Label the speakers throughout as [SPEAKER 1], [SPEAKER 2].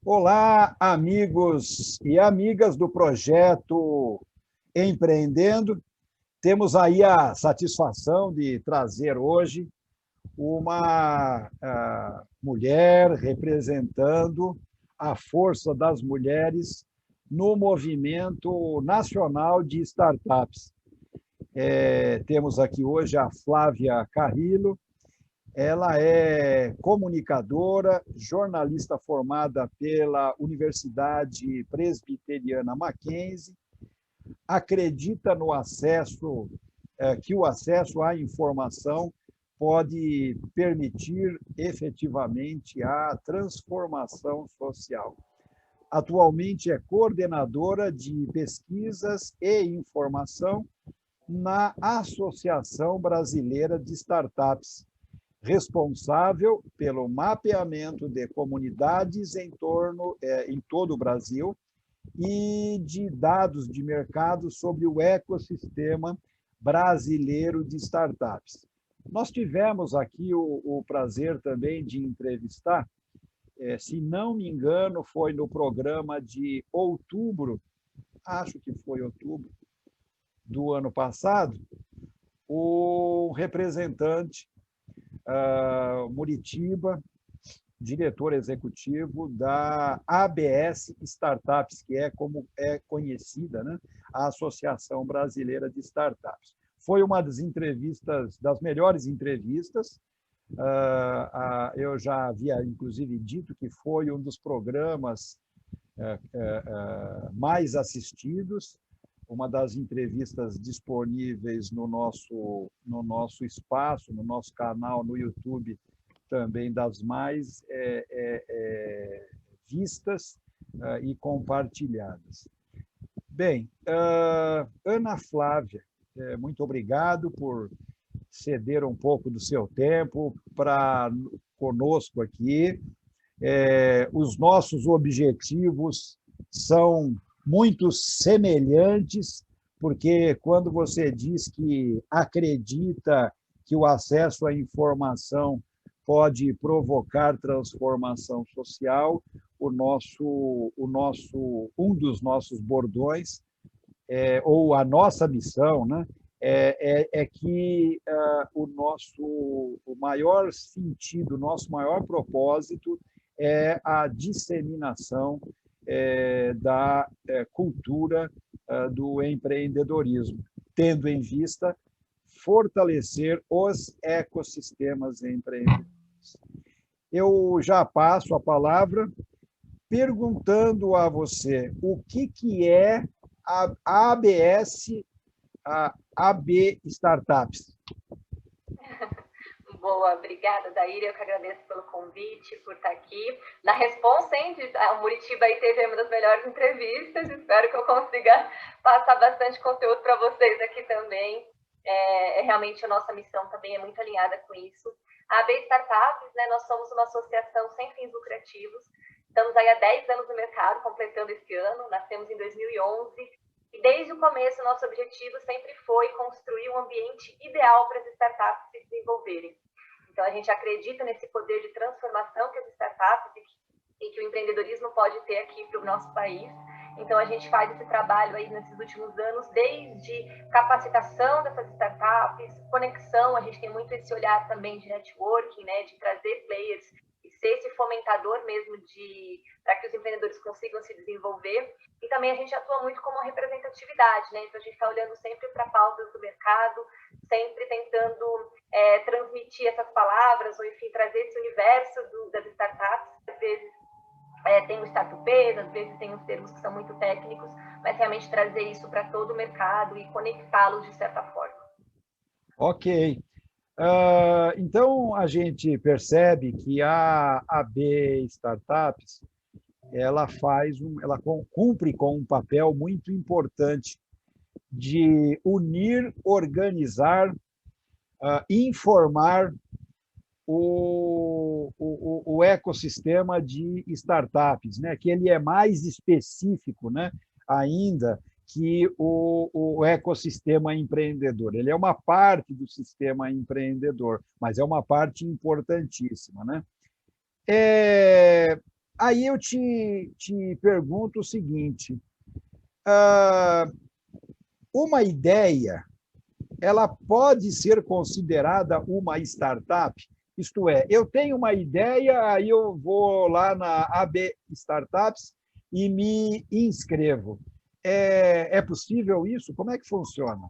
[SPEAKER 1] Olá, amigos e amigas do projeto Empreendendo. Temos aí a satisfação de trazer hoje uma mulher representando a força das mulheres no movimento nacional de startups. Temos aqui hoje a Flávia Carrillo. Ela é comunicadora, jornalista formada pela Universidade Presbiteriana Mackenzie, acredita no acesso, que o acesso à informação pode permitir efetivamente a transformação social. Atualmente é coordenadora de pesquisas e informação na Associação Brasileira de Startups, responsável pelo mapeamento de comunidades em todo o Brasil e de dados de mercado sobre o ecossistema brasileiro de startups. Nós tivemos aqui o prazer também de entrevistar, se não me engano, foi no programa de outubro, acho que foi outubro do ano passado, o representante Muritiba, diretor executivo da ABS Startups, que é como é conhecida, né? A Associação Brasileira de Startups. Foi uma das entrevistas, das melhores entrevistas. Eu já havia, inclusive, dito que foi um dos programas mais assistidos, uma das entrevistas disponíveis no nosso espaço, no nosso canal no YouTube, também das mais vistas e compartilhadas. Bem, Ana Flávia, muito obrigado por ceder um pouco do seu tempo para conosco aqui. Os nossos objetivos são muito semelhantes, porque quando você diz que acredita que o acesso à informação pode provocar transformação social, um dos nossos bordões, ou a nossa missão, né, é que o maior sentido, o nosso maior propósito é a disseminação da cultura do empreendedorismo, tendo em vista fortalecer os ecossistemas empreendedores. Eu já passo a palavra perguntando a você o que é a ABS, a AB Startups.
[SPEAKER 2] Boa, obrigada, Daíra. Eu que agradeço pelo convite, por estar aqui. Na Responsa, o Muritiba aí teve uma das melhores entrevistas. Espero que eu consiga passar bastante conteúdo para vocês aqui também. Realmente a nossa missão também é muito alinhada com isso. A AB Startups, né, nós somos uma associação sem fins lucrativos. Estamos aí há 10 anos no mercado, completando esse ano. Nascemos em 2011. E desde o começo, nosso objetivo sempre foi construir um ambiente ideal para as startups se desenvolverem. Então, a gente acredita nesse poder de transformação que as startups e que o empreendedorismo pode ter aqui para o nosso país. Então, a gente faz esse trabalho aí nesses últimos anos, desde capacitação dessas startups, conexão, a gente tem muito esse olhar também de networking, né, de trazer players e ser esse fomentador mesmo para que os empreendedores consigam se desenvolver. E também a gente atua muito como representatividade, né? Então, a gente está olhando sempre para pautas do mercado, sempre tentando transmitir essas palavras, ou enfim, trazer esse universo das startups. Às vezes tem os startupês, às vezes tem os termos que são muito técnicos, mas realmente trazer isso para todo o mercado e conectá-los de certa forma.
[SPEAKER 1] Ok. Então, a gente percebe que a AB Startups ela cumpre com um papel muito importante de unir, organizar, informar o ecossistema de startups, né? Que ele é mais específico, né? Ainda que o ecossistema empreendedor. Ele é uma parte do sistema empreendedor, mas é uma parte importantíssima, né? Aí eu te pergunto o seguinte, ah, uma ideia, ela pode ser considerada uma startup? Isto é, eu tenho uma ideia, aí eu vou lá na AB Startups e me inscrevo. É possível isso? Como é que funciona?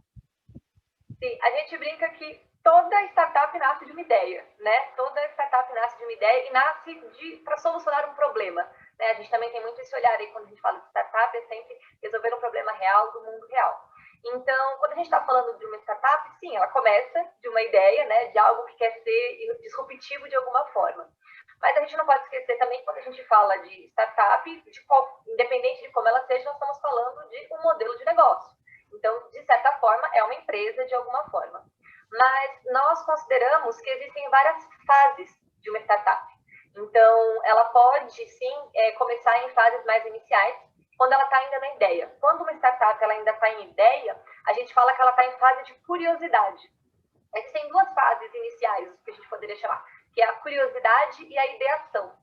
[SPEAKER 2] Sim, a gente brinca que toda startup nasce de uma ideia, né? Toda startup nasce de uma ideia e nasce para solucionar um problema. Né? A gente também tem muito esse olhar aí quando a gente fala de startup, é sempre resolver um problema real do mundo real. Então, quando a gente está falando de uma startup, sim, ela começa de uma ideia, né, de algo que quer ser disruptivo de alguma forma. Mas a gente não pode esquecer também, quando a gente fala de startup, independente de como ela seja, nós estamos falando de um modelo de negócio. Então, de certa forma, é uma empresa de alguma forma. Mas nós consideramos que existem várias fases de uma startup. Então, ela pode, sim, começar em fases mais iniciais, quando ela está ainda na ideia. Quando uma startup ela ainda está em ideia, a gente fala que ela está em fase de curiosidade. Existem duas fases iniciais, que a gente poderia chamar, que é a curiosidade e a ideação.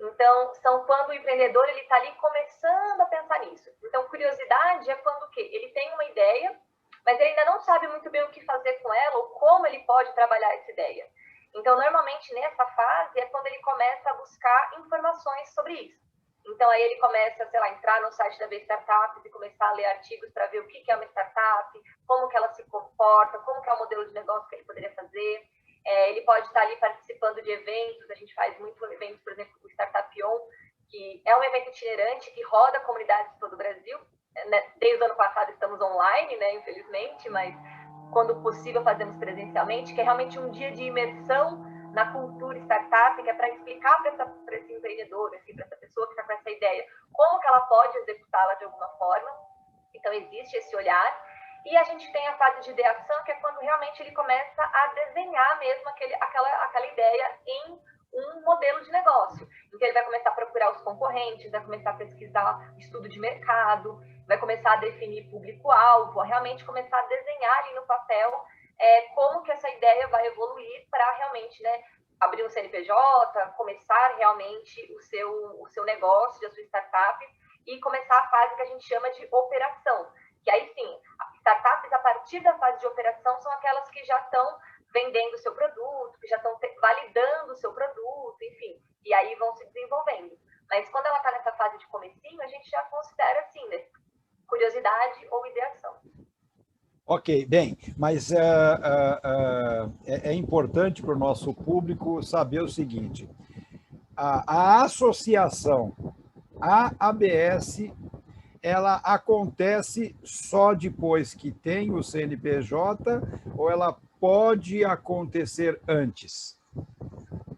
[SPEAKER 2] Então, são quando o empreendedor está ali começando a pensar nisso. Então, curiosidade é quando o quê? Ele tem uma ideia, mas ele ainda não sabe muito bem o que fazer com ela ou como ele pode trabalhar essa ideia. Então, normalmente, nessa fase é quando ele começa a buscar informações sobre isso. Então, aí ele começa, sei lá, a entrar no site da B Startups e começar a ler artigos para ver o que é uma startup, como que ela se comporta, como que é o modelo de negócio que ele poderia fazer. Ele pode estar ali participando de eventos, a gente faz muitos eventos, por exemplo, o Startup On, que é um evento itinerante que roda comunidades de todo o Brasil. Desde o ano passado estamos online, né, infelizmente, mas quando possível fazemos presencialmente, que é realmente um dia de imersão na cultura startup, que é para explicar para esse empreendedor, assim, para essa pessoa que está com essa ideia, como que ela pode executá-la de alguma forma. Então, existe esse olhar. E a gente tem a fase de ideação, que é quando realmente ele começa a desenhar mesmo aquela ideia em um modelo de negócio. Então, ele vai começar a procurar os concorrentes, vai começar a pesquisar estudo de mercado, vai começar a definir público-alvo, realmente começar a desenhar ali no papel como que essa ideia vai evoluir para realmente, né, abrir um CNPJ, começar realmente o seu negócio, a sua startup, e começar a fase que a gente chama de operação. Que aí sim, startups a partir da fase de operação são aquelas que já estão vendendo o seu produto, que já estão validando o seu produto, enfim, e aí vão se desenvolvendo. Mas quando ela está nessa fase de comecinho, a gente já considera assim, né, curiosidade ou ideação.
[SPEAKER 1] Ok, bem, mas é importante para o nosso público saber o seguinte: a associação, a ABS, ela acontece só depois que tem o CNPJ ou ela pode acontecer antes?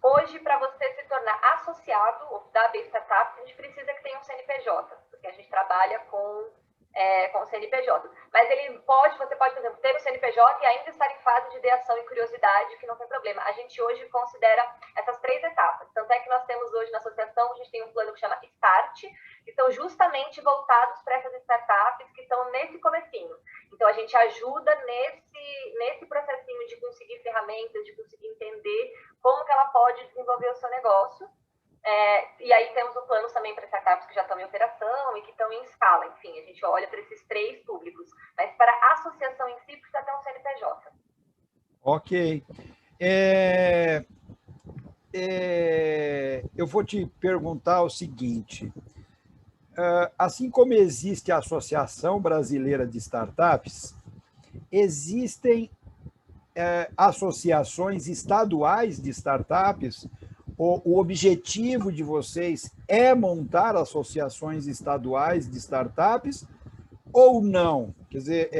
[SPEAKER 2] Hoje, para você se tornar associado da AB Startups, a gente precisa que tenha um CNPJ, porque a gente trabalha com CNPJ. Mas você pode, por exemplo, ter o CNPJ e ainda estar em fase de ideação e curiosidade, que não tem problema. A gente hoje considera essas 3 etapas. Tanto é que nós temos hoje na associação, a gente tem um plano que chama Start, que são justamente voltados para essas startups que estão nesse comecinho. Então, a gente ajuda nesse processinho de conseguir ferramentas, de conseguir entender como que ela pode desenvolver o seu negócio. E aí temos o plano também para startups que já estão em operação e que estão em escala. Enfim, a gente olha para esses 3 públicos. Mas para a associação em si, precisa ter um CNPJ.
[SPEAKER 1] Ok. Eu vou te perguntar o seguinte: assim como existe a Associação Brasileira de Startups, existem associações estaduais de startups. O objetivo de vocês é montar associações estaduais de startups ou não? Quer dizer,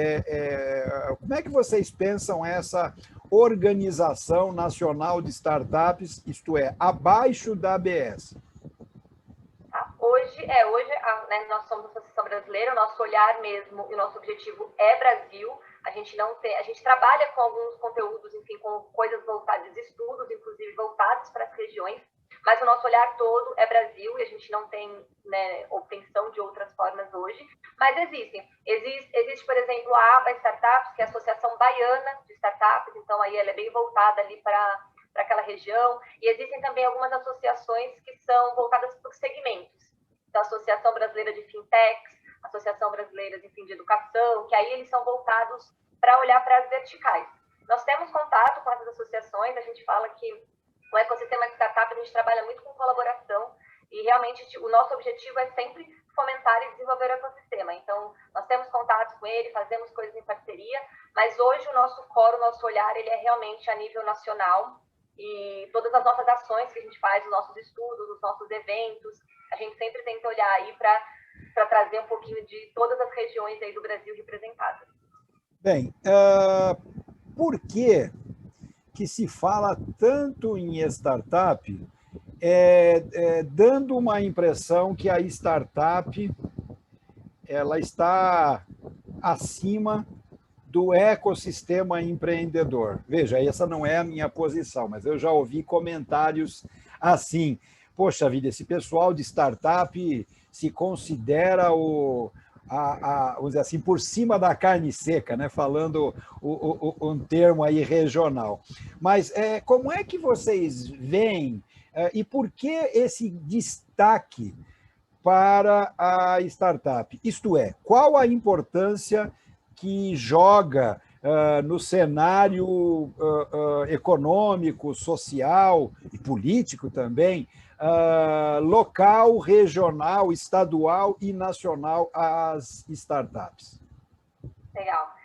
[SPEAKER 1] como é que vocês pensam essa organização nacional de startups, isto é, abaixo da ABS?
[SPEAKER 2] Hoje, né, nós somos a Associação Brasileira, o nosso olhar mesmo e o nosso objetivo é Brasil. A gente trabalha com alguns conteúdos, enfim, com coisas voltadas, estudos, inclusive, voltados para as regiões, mas o nosso olhar todo é Brasil e a gente não tem, né, obtenção de outras formas hoje, mas existe, por exemplo, a ABA Startups, que é a Associação Baiana de Startups, então aí ela é bem voltada ali para para aquela região, e existem também algumas associações que são voltadas por segmentos. Então, a Associação Brasileira de Fintechs, Associação Brasileira, enfim, de Educação, que aí eles são voltados para olhar para as verticais. Nós temos contato com essas associações, a gente fala que o ecossistema de startup, a gente trabalha muito com colaboração, e realmente o nosso objetivo é sempre fomentar e desenvolver o ecossistema. Então, nós temos contatos com ele, fazemos coisas em parceria, mas hoje o nosso core, o nosso olhar, ele é realmente a nível nacional, e todas as nossas ações que a gente faz, os nossos estudos, os nossos eventos, a gente sempre tenta olhar aí para trazer um pouquinho de todas as regiões aí do Brasil representadas.
[SPEAKER 1] Bem, por que se fala tanto em startup, dando uma impressão que a startup ela está acima do ecossistema empreendedor? Veja, essa não é a minha posição, mas eu já ouvi comentários assim: poxa vida, esse pessoal de startup se considera vamos dizer assim, por cima da carne seca, né? Falando um termo aí regional. Mas como é que vocês veem e por que esse destaque para a startup? Isto é, qual a importância que joga no cenário econômico, social e político também, local, regional, estadual e nacional às startups?
[SPEAKER 2] Legal.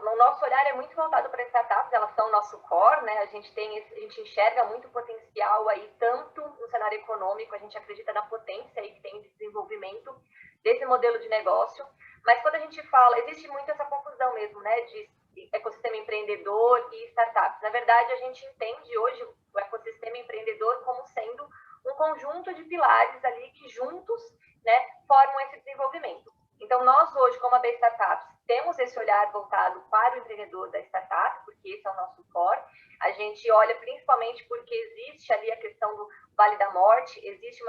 [SPEAKER 2] O nosso olhar é muito voltado para startups, elas são o nosso core, né? A gente enxerga muito potencial aí, tanto no cenário econômico, a gente acredita na potência aí que tem de desenvolvimento desse modelo de negócio, mas quando a gente fala, existe muito essa confusão mesmo, né, de ecossistema empreendedor e startups. Na verdade, a gente entende hoje o ecossistema empreendedor como sendo um conjunto de pilares ali que juntos, né, formam esse desenvolvimento. Então, nós hoje, como a B Startups, temos esse olhar voltado para o empreendedor da startup, porque esse é o nosso core. A gente olha principalmente porque existe ali a questão do Vale da Morte, existe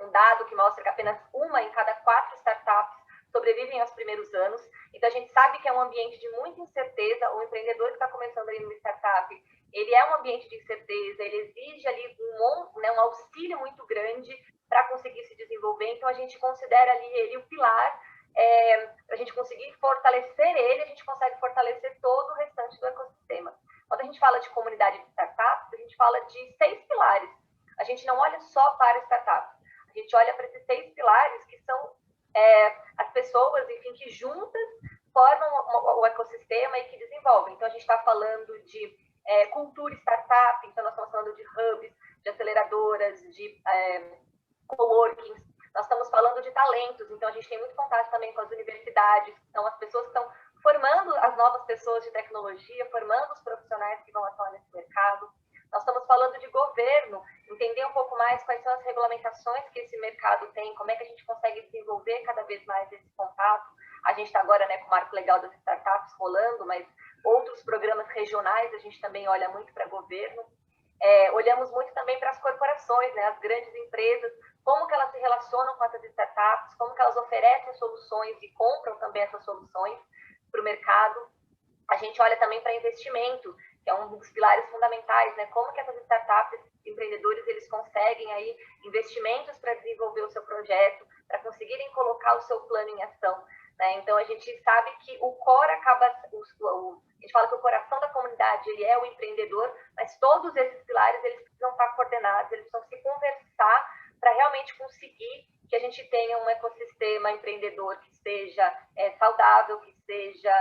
[SPEAKER 2] um dado que mostra que apenas uma em cada 4 startups sobrevivem aos primeiros anos. Então, a gente sabe que é um ambiente de muita incerteza. O empreendedor que está começando aí numa startup, ele é um ambiente de incerteza, ele exige ali um auxílio muito grande para conseguir se desenvolver. Então, a gente considera ali ele o pilar. Para a gente conseguir fortalecer ele, a gente consegue fortalecer todo o restante do ecossistema. Quando a gente fala de comunidade de startups, a gente fala de 6 pilares. A gente não olha só para startups, a gente olha para esses 6 pilares que são as pessoas, enfim, que juntas formam o ecossistema e que desenvolvem. Então, a gente está falando de cultura startup, então nós estamos falando de hubs, de aceleradoras, de coworkings. Nós estamos falando de talentos, então a gente tem muito contato também com as universidades, então as pessoas que estão formando as novas pessoas de tecnologia, formando os profissionais que vão atuar nesse mercado. Nós estamos falando de governo, entender um pouco mais quais são as regulamentações que esse mercado tem, como é que a gente consegue desenvolver cada vez mais esse contato. A gente está agora, né, com o Marco Legal das Startups rolando, mas outros programas regionais a gente também olha muito para governo. Olhamos muito também para as corporações, né, as grandes empresas, como que elas se relacionam com essas startups, como que elas oferecem soluções e compram também essas soluções para o mercado. A gente olha também para investimento, que é um dos pilares fundamentais, né? Como que essas startups, empreendedores, eles conseguem aí investimentos para desenvolver o seu projeto, para conseguirem colocar o seu plano em ação, né? Então, a gente sabe que o core acaba... a gente fala que o coração da comunidade, ele é o empreendedor, mas todos esses pilares, eles precisam estar coordenados, eles precisam se conversar para realmente conseguir que a gente tenha um ecossistema empreendedor que seja saudável, que seja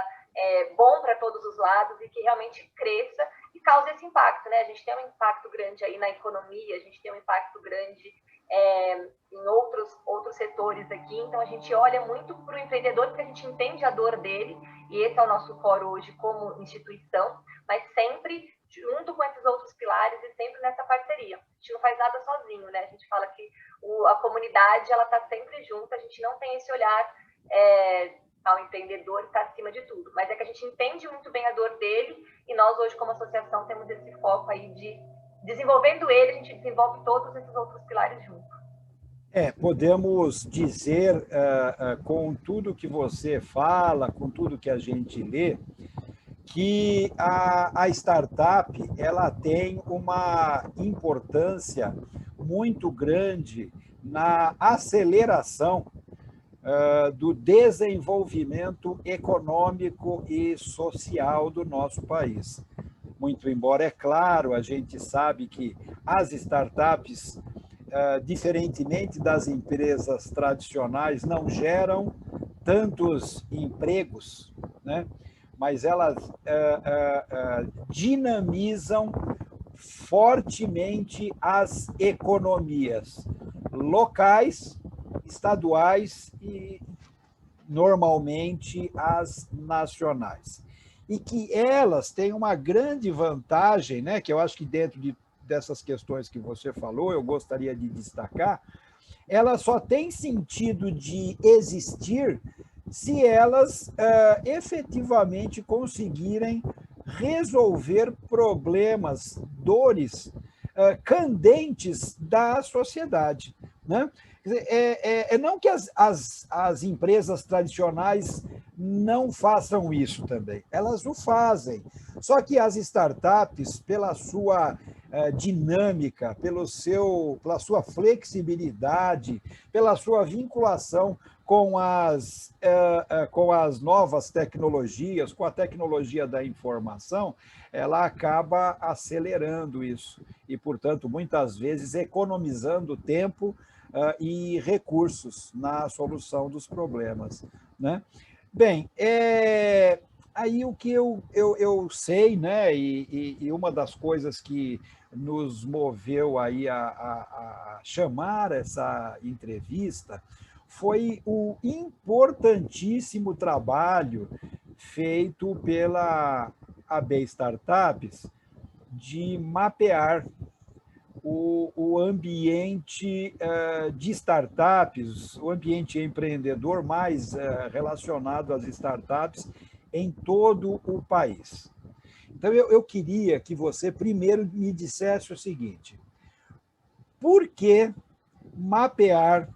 [SPEAKER 2] bom para todos os lados e que realmente cresça e cause esse impacto, né? A gente tem um impacto grande aí na economia, a gente tem um impacto grande em outros setores aqui, então a gente olha muito para o empreendedor porque a gente entende a dor dele e esse é o nosso core hoje como instituição, mas sempre junto com esses outros pilares e sempre nessa parceria. A gente não faz nada sozinho, né? A gente fala que a comunidade, ela está sempre junto, a gente não tem esse olhar ao empreendedor está acima de tudo, mas é que a gente entende muito bem a dor dele e nós hoje como associação temos esse foco aí de desenvolvendo ele, a gente desenvolve todos esses outros pilares juntos.
[SPEAKER 1] Podemos dizer, com tudo que você fala, com tudo que a gente lê, que a startup ela tem uma importância muito grande na aceleração do desenvolvimento econômico e social do nosso país. Muito embora, é claro, a gente sabe que as startups, diferentemente das empresas tradicionais, não geram tantos empregos, né? Mas elas dinamizam fortemente as economias locais, estaduais e, normalmente, as nacionais. E que elas têm uma grande vantagem, né, que eu acho que dentro dessas questões que você falou, eu gostaria de destacar, ela só tem sentido de existir se elas efetivamente conseguirem resolver problemas, dores candentes da sociedade, né? Não que as empresas tradicionais não façam isso também, elas o fazem. Só que as startups, pela sua dinâmica, pela sua flexibilidade, pela sua vinculação com as novas tecnologias, com a tecnologia da informação, ela acaba acelerando isso e, portanto, muitas vezes economizando tempo e recursos na solução dos problemas, né? Bem, aí o que eu sei, né, e uma das coisas que nos moveu aí a chamar essa entrevista foi o importantíssimo trabalho feito pela AB Startups de mapear o ambiente de startups, o ambiente empreendedor mais relacionado às startups em todo o país. Então, eu queria que você primeiro me dissesse o seguinte: por que mapear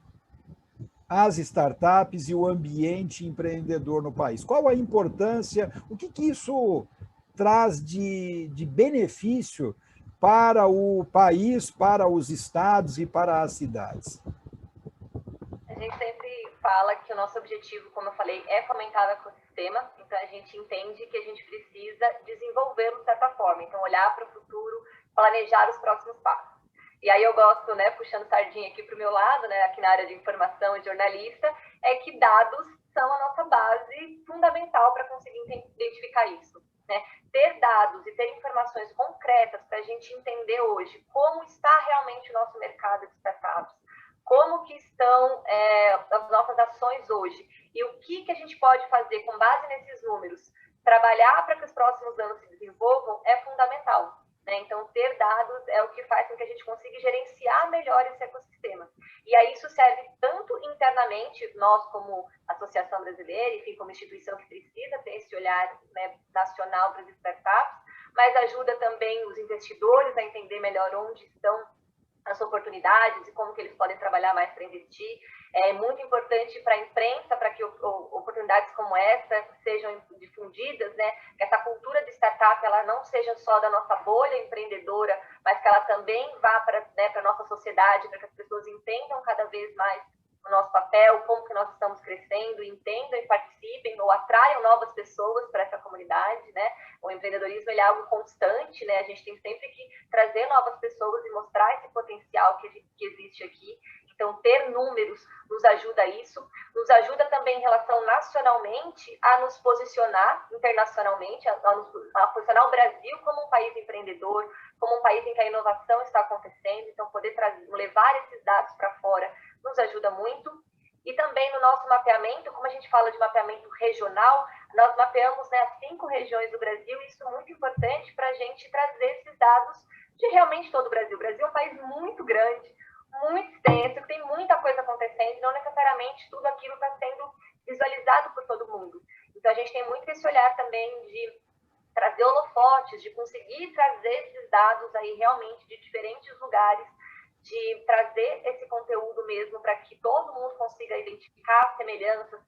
[SPEAKER 1] as startups e o ambiente empreendedor no país? Qual a importância, o que isso traz de benefício para o país, para os estados e para as cidades?
[SPEAKER 2] A gente sempre fala que o nosso objetivo, como eu falei, é fomentar o ecossistema, então a gente entende que a gente precisa desenvolvê-lo de certa forma, então olhar para o futuro, planejar os próximos passos. E aí eu gosto, né, puxando sardinha aqui para o meu lado, né, aqui na área de informação e jornalista, é que dados são a nossa base fundamental para conseguir identificar isso, né? Ter dados e ter informações concretas para a gente entender hoje como está realmente o nosso mercado de startups, como que estão as nossas ações hoje e o que a gente pode fazer com base nesses números, trabalhar para que os próximos anos se desenvolvam é fundamental, né? Então, ter dados é o que faz com que a gente consiga gerenciar melhor esse ecossistema. E aí isso serve tanto internamente, nós como Associação Brasileira, enfim, como instituição que precisa ter esse olhar, né, nacional para as startups, mas ajuda também os investidores a entender melhor onde estão as oportunidades e como que eles podem trabalhar mais para investir. É muito importante para a imprensa, para que oportunidades como essa sejam difundidas, né? Que essa cultura de startup ela não seja só da nossa bolha empreendedora, mas que ela também vá para, né, para a nossa sociedade, para que as pessoas entendam cada vez mais o nosso papel, como que nós estamos crescendo, entendam e participem ou atraiam novas pessoas para essa comunidade, né? O empreendedorismo ele é algo constante, né? A gente tem sempre que trazer novas pessoas e mostrar esse potencial que existe aqui. Então, ter números nos ajuda a isso, nos ajuda também em relação nacionalmente a nos posicionar internacionalmente, a posicionar o Brasil como um país empreendedor, como um país em que a inovação está acontecendo. Então, poder levar esses dados para fora nos ajuda muito. E também no nosso mapeamento, como a gente fala de mapeamento regional, nós mapeamos, né, as 5 regiões do Brasil, e isso é muito importante para a gente trazer esses dados de realmente todo o Brasil. O Brasil é um país muito grande, muito extenso, que tem muita coisa acontecendo, e não necessariamente tudo aquilo está sendo visualizado por todo mundo. Então, a gente tem muito esse olhar também de trazer holofotes, de conseguir trazer esses dados aí realmente de diferentes lugares, de trazer esse conteúdo mesmo para que todo mundo consiga identificar semelhanças,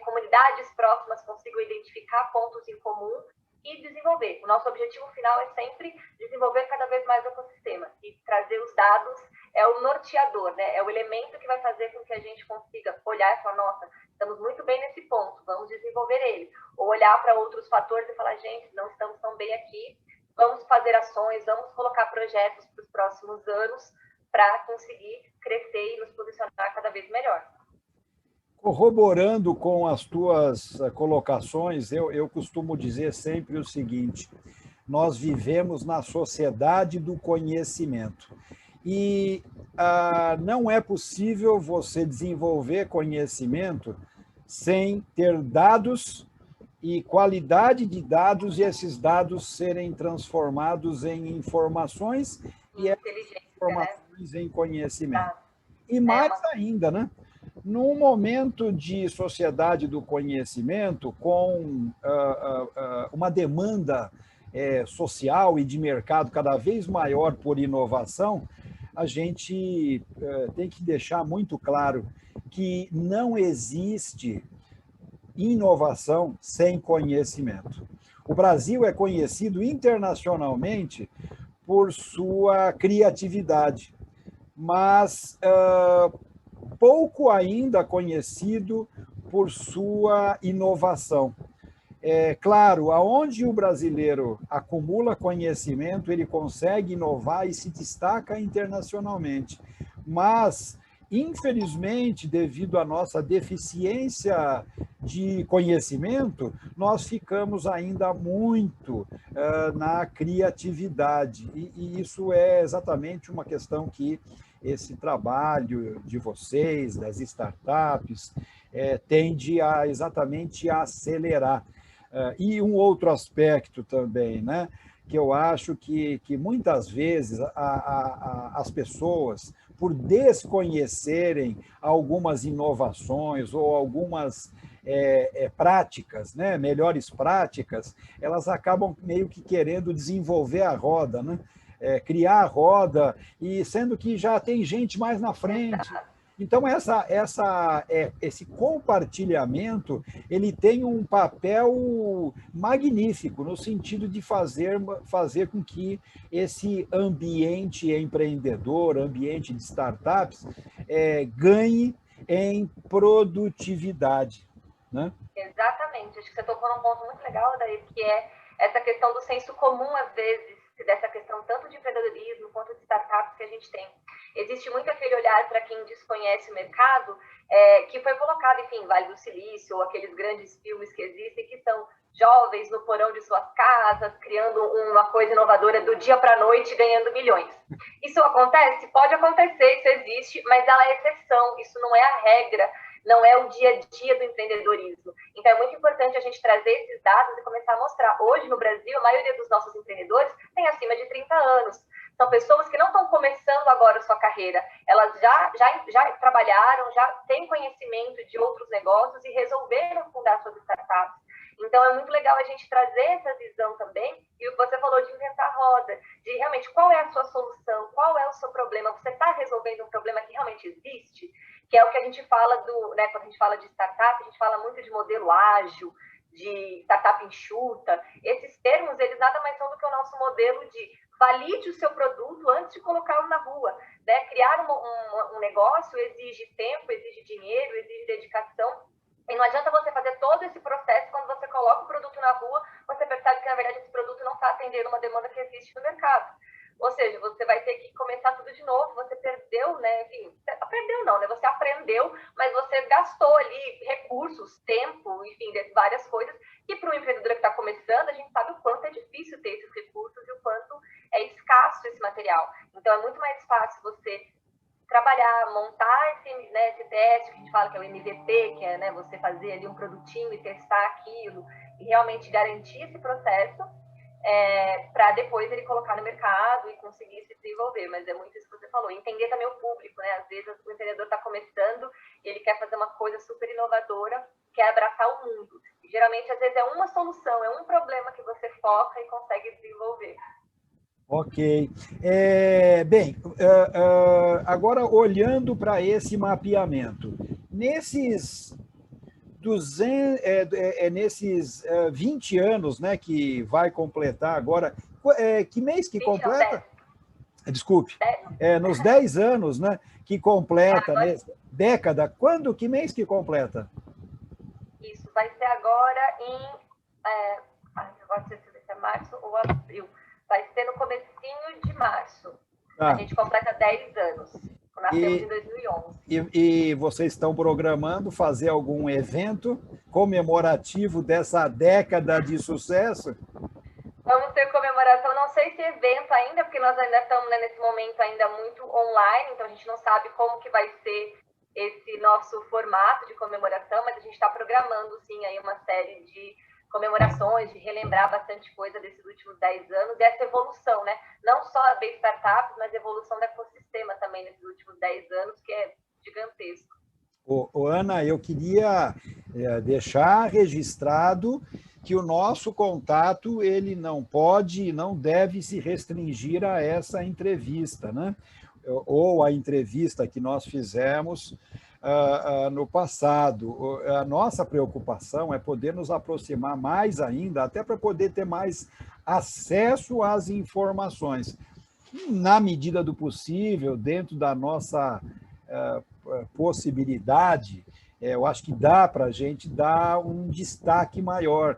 [SPEAKER 2] comunidades próximas consigam identificar pontos em comum e desenvolver. O nosso objetivo final é sempre desenvolver cada vez mais o ecossistema e trazer os dados é o norteador, né? É o elemento que vai fazer com que a gente consiga olhar e falar, nossa, estamos muito bem nesse ponto, vamos desenvolver ele. Ou olhar para outros fatores e falar, gente, não estamos tão bem aqui, vamos fazer ações, vamos colocar projetos para os próximos anos para conseguir crescer e nos posicionar cada vez melhor.
[SPEAKER 1] Corroborando com as tuas colocações, eu costumo dizer sempre o seguinte: nós vivemos na sociedade do conhecimento. E não é possível você desenvolver conhecimento sem ter dados e qualidade de dados, e esses dados serem transformados em informações e essas informações em conhecimento. E mais ainda, né? Num momento de sociedade do conhecimento, com uma demanda social e de mercado cada vez maior por inovação, a gente tem que deixar muito claro que não existe inovação sem conhecimento. O Brasil é conhecido internacionalmente por sua criatividade, mas pouco ainda conhecido por sua inovação. É claro, aonde o brasileiro acumula conhecimento, ele consegue inovar e se destaca internacionalmente. Mas, infelizmente, devido à nossa deficiência de conhecimento, nós ficamos ainda muito na criatividade. E isso é exatamente uma questão que esse trabalho de vocês, das startups, tende a exatamente a acelerar. E um outro aspecto também, né, que eu acho que muitas vezes as pessoas, por desconhecerem algumas inovações ou algumas práticas, né, melhores práticas, elas acabam meio que querendo desenvolver a roda, né? Criar a roda, e sendo que já tem gente mais na frente. Então, esse compartilhamento, ele tem um papel magnífico no sentido de fazer com que esse ambiente empreendedor, ambiente de startups, ganhe em produtividade, né?
[SPEAKER 2] Exatamente. Acho que você tocou num ponto muito legal, daí, que é essa questão do senso comum, às vezes, dessa questão tanto de empreendedorismo quanto de startups que a gente tem. Existe muito aquele olhar para quem desconhece o mercado, que foi colocado, enfim, Vale do Silício, ou aqueles grandes filmes que existem, que são jovens no porão de suas casas, criando uma coisa inovadora do dia para a noite, ganhando milhões. Isso acontece? Pode acontecer, isso existe, mas ela é exceção, isso não é a regra, não é o dia a dia do empreendedorismo. Então, é muito importante a gente trazer esses dados e começar a mostrar. Hoje, no Brasil, a maioria dos nossos empreendedores tem acima de 30 anos. São pessoas que não estão começando agora a sua carreira. Elas já trabalharam, já têm conhecimento de outros negócios e resolveram fundar suas startups. Então, é muito legal a gente trazer essa visão também, e o que você falou de inventar roda, de realmente qual é a sua solução, qual é o seu problema, você está resolvendo um problema que realmente existe, que é o que a gente fala né, quando a gente fala de startup, a gente fala muito de modelo ágil, de startup enxuta. Esses termos, eles nada mais são do que o nosso modelo de valide o seu produto antes de colocá-lo na rua, né? Criar um negócio exige tempo, exige dinheiro, exige dedicação. E não adianta você fazer todo esse processo quando você coloca o produto na rua, você percebe que, na verdade, esse produto não está atendendo uma demanda que existe no mercado. Ou seja, você vai ter que começar tudo de novo, você perdeu, né? Enfim, perdeu não, né? Você aprendeu, mas você gastou ali recursos, tempo, enfim, várias coisas, que para um empreendedor que está começando, a gente sabe o quanto é difícil ter esses recursos e o quanto é escasso esse material. Então, é muito mais fácil você trabalhar, montar esse teste, que a gente fala que é o MVP, que é, né, você fazer ali um produtinho e testar aquilo, e realmente garantir esse processo, para depois ele colocar no mercado e conseguir se desenvolver. Mas é muito isso que você falou, entender também o público, né? Às vezes o empreendedor está começando e ele quer fazer uma coisa super inovadora, quer abraçar o mundo. E, geralmente, às vezes é uma solução, é um problema que você foca e consegue desenvolver.
[SPEAKER 1] Ok. Bem, agora olhando para esse mapeamento, nesses nesses 20 anos, né, que vai completar agora, que mês que completa? Desculpe, nos 10 anos, né, que completa, né, década, que mês que completa?
[SPEAKER 2] Isso, vai ser agora agora não sei se é março ou abril, vai ser no comecinho de março. A gente completa 10 anos, nascemos em 2011.
[SPEAKER 1] E vocês estão programando fazer algum evento comemorativo dessa década de sucesso?
[SPEAKER 2] Vamos ter comemoração, não sei se evento ainda, porque nós ainda estamos, né, nesse momento ainda muito online, então a gente não sabe como que vai ser esse nosso formato de comemoração, mas a gente está programando, sim, aí uma série de comemorações, de relembrar bastante coisa desses últimos 10 anos, dessa evolução, né? Não só a B Startups, mas a evolução do ecossistema também nesses últimos 10 anos, que é gigantesco.
[SPEAKER 1] Ana, eu queria deixar registrado que o nosso contato ele não pode e não deve se restringir a essa entrevista, né? Ou a entrevista que nós fizemos no passado. A nossa preocupação é poder nos aproximar mais ainda, até para poder ter mais acesso às informações. Na medida do possível, dentro da nossa possibilidade, eu acho que dá para a gente dar um destaque maior,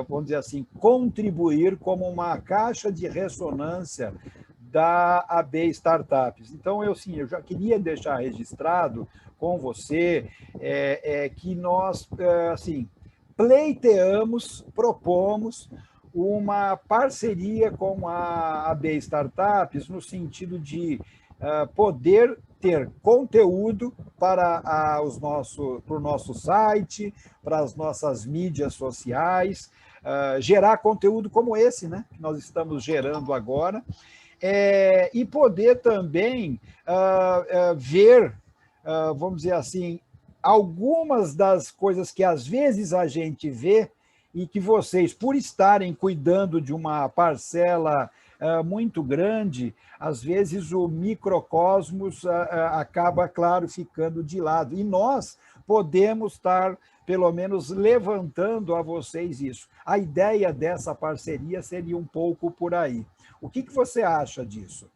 [SPEAKER 1] vamos dizer assim, contribuir como uma caixa de ressonância da AB Startups. Então, eu já queria deixar registrado com você que nós, assim, pleiteamos, propomos uma parceria com a AB Startups no sentido de poder ter conteúdo para o nosso site, para as nossas mídias sociais, gerar conteúdo como esse, né, que nós estamos gerando agora, e poder também ver, vamos dizer assim, algumas das coisas que às vezes a gente vê e que vocês, por estarem cuidando de uma parcela muito grande, às vezes o microcosmos acaba, claro, ficando de lado. E nós podemos estar, pelo menos, levantando a vocês isso. A ideia dessa parceria seria um pouco por aí. O que você acha disso?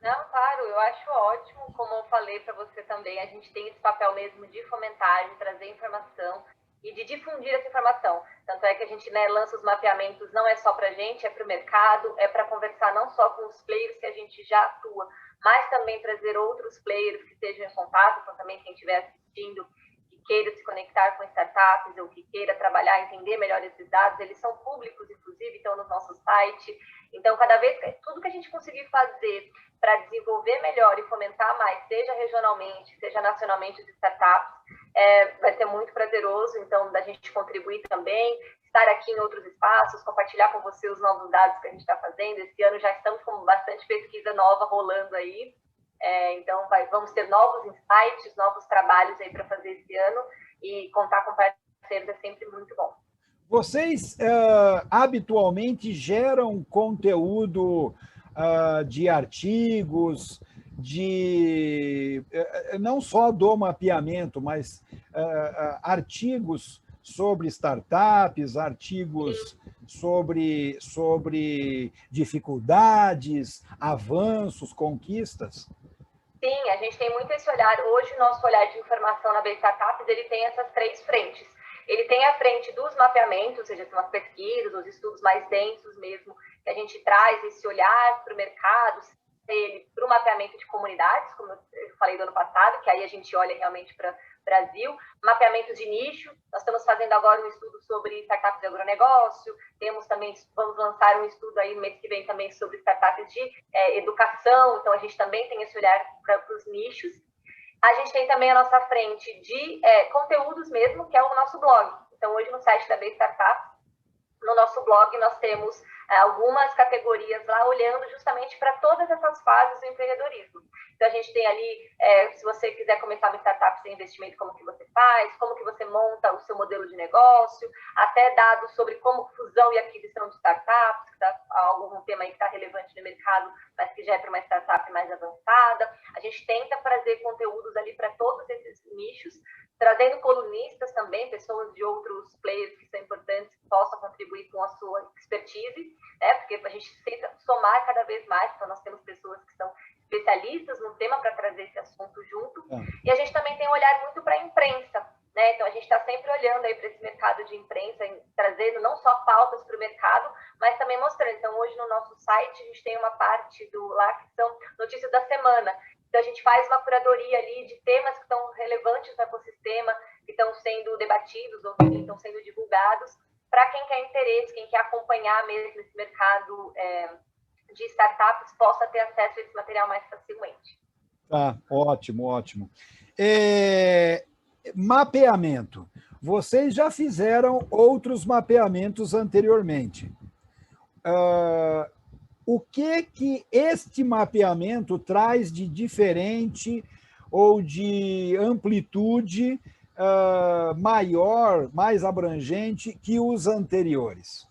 [SPEAKER 2] Não, claro, eu acho ótimo. Como eu falei para você também, a gente tem esse papel mesmo de fomentar, de trazer informação e de difundir essa informação. Tanto é que a gente, né, lança os mapeamentos, não é só para a gente, é para o mercado, é para conversar não só com os players que a gente já atua, mas também trazer outros players que estejam em contato, então também quem estiver assistindo, que queira se conectar com startups ou que queira trabalhar, entender melhor esses dados, eles são públicos, inclusive, estão no nosso site. Então, cada vez, tudo que a gente conseguir fazer para desenvolver melhor e fomentar mais, seja regionalmente, seja nacionalmente, as startups, vai ser muito prazeroso, então, da gente contribuir também, estar aqui em outros espaços, compartilhar com você os novos dados que a gente está fazendo. Esse ano já estamos com bastante pesquisa nova rolando aí, então vamos ter novos insights, novos trabalhos aí para fazer esse ano, e contar com parceiros é sempre muito bom.
[SPEAKER 1] Vocês habitualmente geram conteúdo de artigos, não só do mapeamento, mas artigos sobre startups, artigos sobre dificuldades, avanços, conquistas?
[SPEAKER 2] Sim, a gente tem muito esse olhar. Hoje, o nosso olhar de informação na B Startups, ele tem essas 3 frentes. Ele tem a frente dos mapeamentos, ou seja, são as pesquisas, os estudos mais densos mesmo, que a gente traz esse olhar para o mercado, para o mapeamento de comunidades, como eu falei do ano passado, que aí a gente olha realmente para o Brasil, mapeamentos de nicho. Nós estamos fazendo agora um estudo sobre startups de agronegócio, vamos lançar um estudo aí no mês que vem também sobre startups de educação, então a gente também tem esse olhar para os nichos. A gente tem também a nossa frente de conteúdos mesmo, que é o nosso blog. Então, hoje no site da B Startups, no nosso blog, nós temos algumas categorias lá, olhando justamente para todas essas fases do empreendedorismo. Então, a gente tem ali, se você quiser começar uma startup sem investimento, como que você faz, como que você monta o seu modelo de negócio, até dados sobre como fusão e aquisição de startups, que está algum tema aí que está relevante no mercado, mas que já é para uma startup mais avançada. A gente tenta trazer conteúdos ali para todos esses nichos, trazendo colunistas também, pessoas de outros players que são importantes, que possam contribuir com a sua expertise, né? Porque a gente tenta somar cada vez mais, então nós temos pessoas que são especialistas no tema para trazer esse assunto junto, e a gente também tem um olhar muito para a imprensa, né? Então a gente está sempre olhando aí para esse mercado de imprensa, trazendo não só pautas para o mercado, mas também mostrando. Então hoje no nosso site a gente tem uma parte lá que são notícias da semana. Então, a gente faz uma curadoria ali de temas que estão relevantes no ecossistema, que estão sendo debatidos ou que estão sendo divulgados, para quem quer interesse, quem quer acompanhar mesmo esse mercado de startups, possa ter acesso a esse material mais facilmente.
[SPEAKER 1] Tá, ótimo, ótimo. Mapeamento. Vocês já fizeram outros mapeamentos anteriormente. O que este mapeamento traz de diferente ou de amplitude maior, mais abrangente que os anteriores?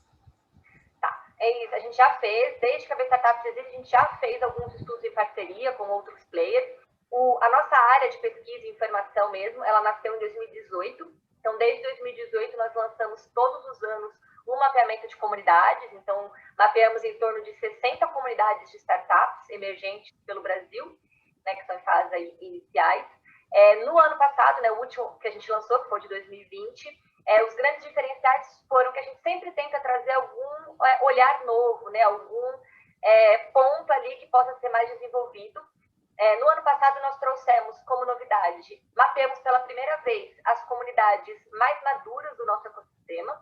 [SPEAKER 2] Tá, é isso. A gente já fez, desde que a Startups existe, a gente já fez alguns estudos em parceria com outros players. A nossa área de pesquisa e informação mesmo, ela nasceu em 2018. Então, desde 2018, nós lançamos todos os anos um mapeamento de comunidades. Então, mapeamos em torno de 60 comunidades de startups emergentes pelo Brasil, né, que estão em fases iniciais. No ano passado, né, o último que a gente lançou, que foi de 2020, os grandes diferenciais foram que a gente sempre tenta trazer algum olhar novo, né, algum ponto ali que possa ser mais desenvolvido. No ano passado, nós trouxemos como novidade, mapeamos pela primeira vez as comunidades mais maduras do nosso ecossistema.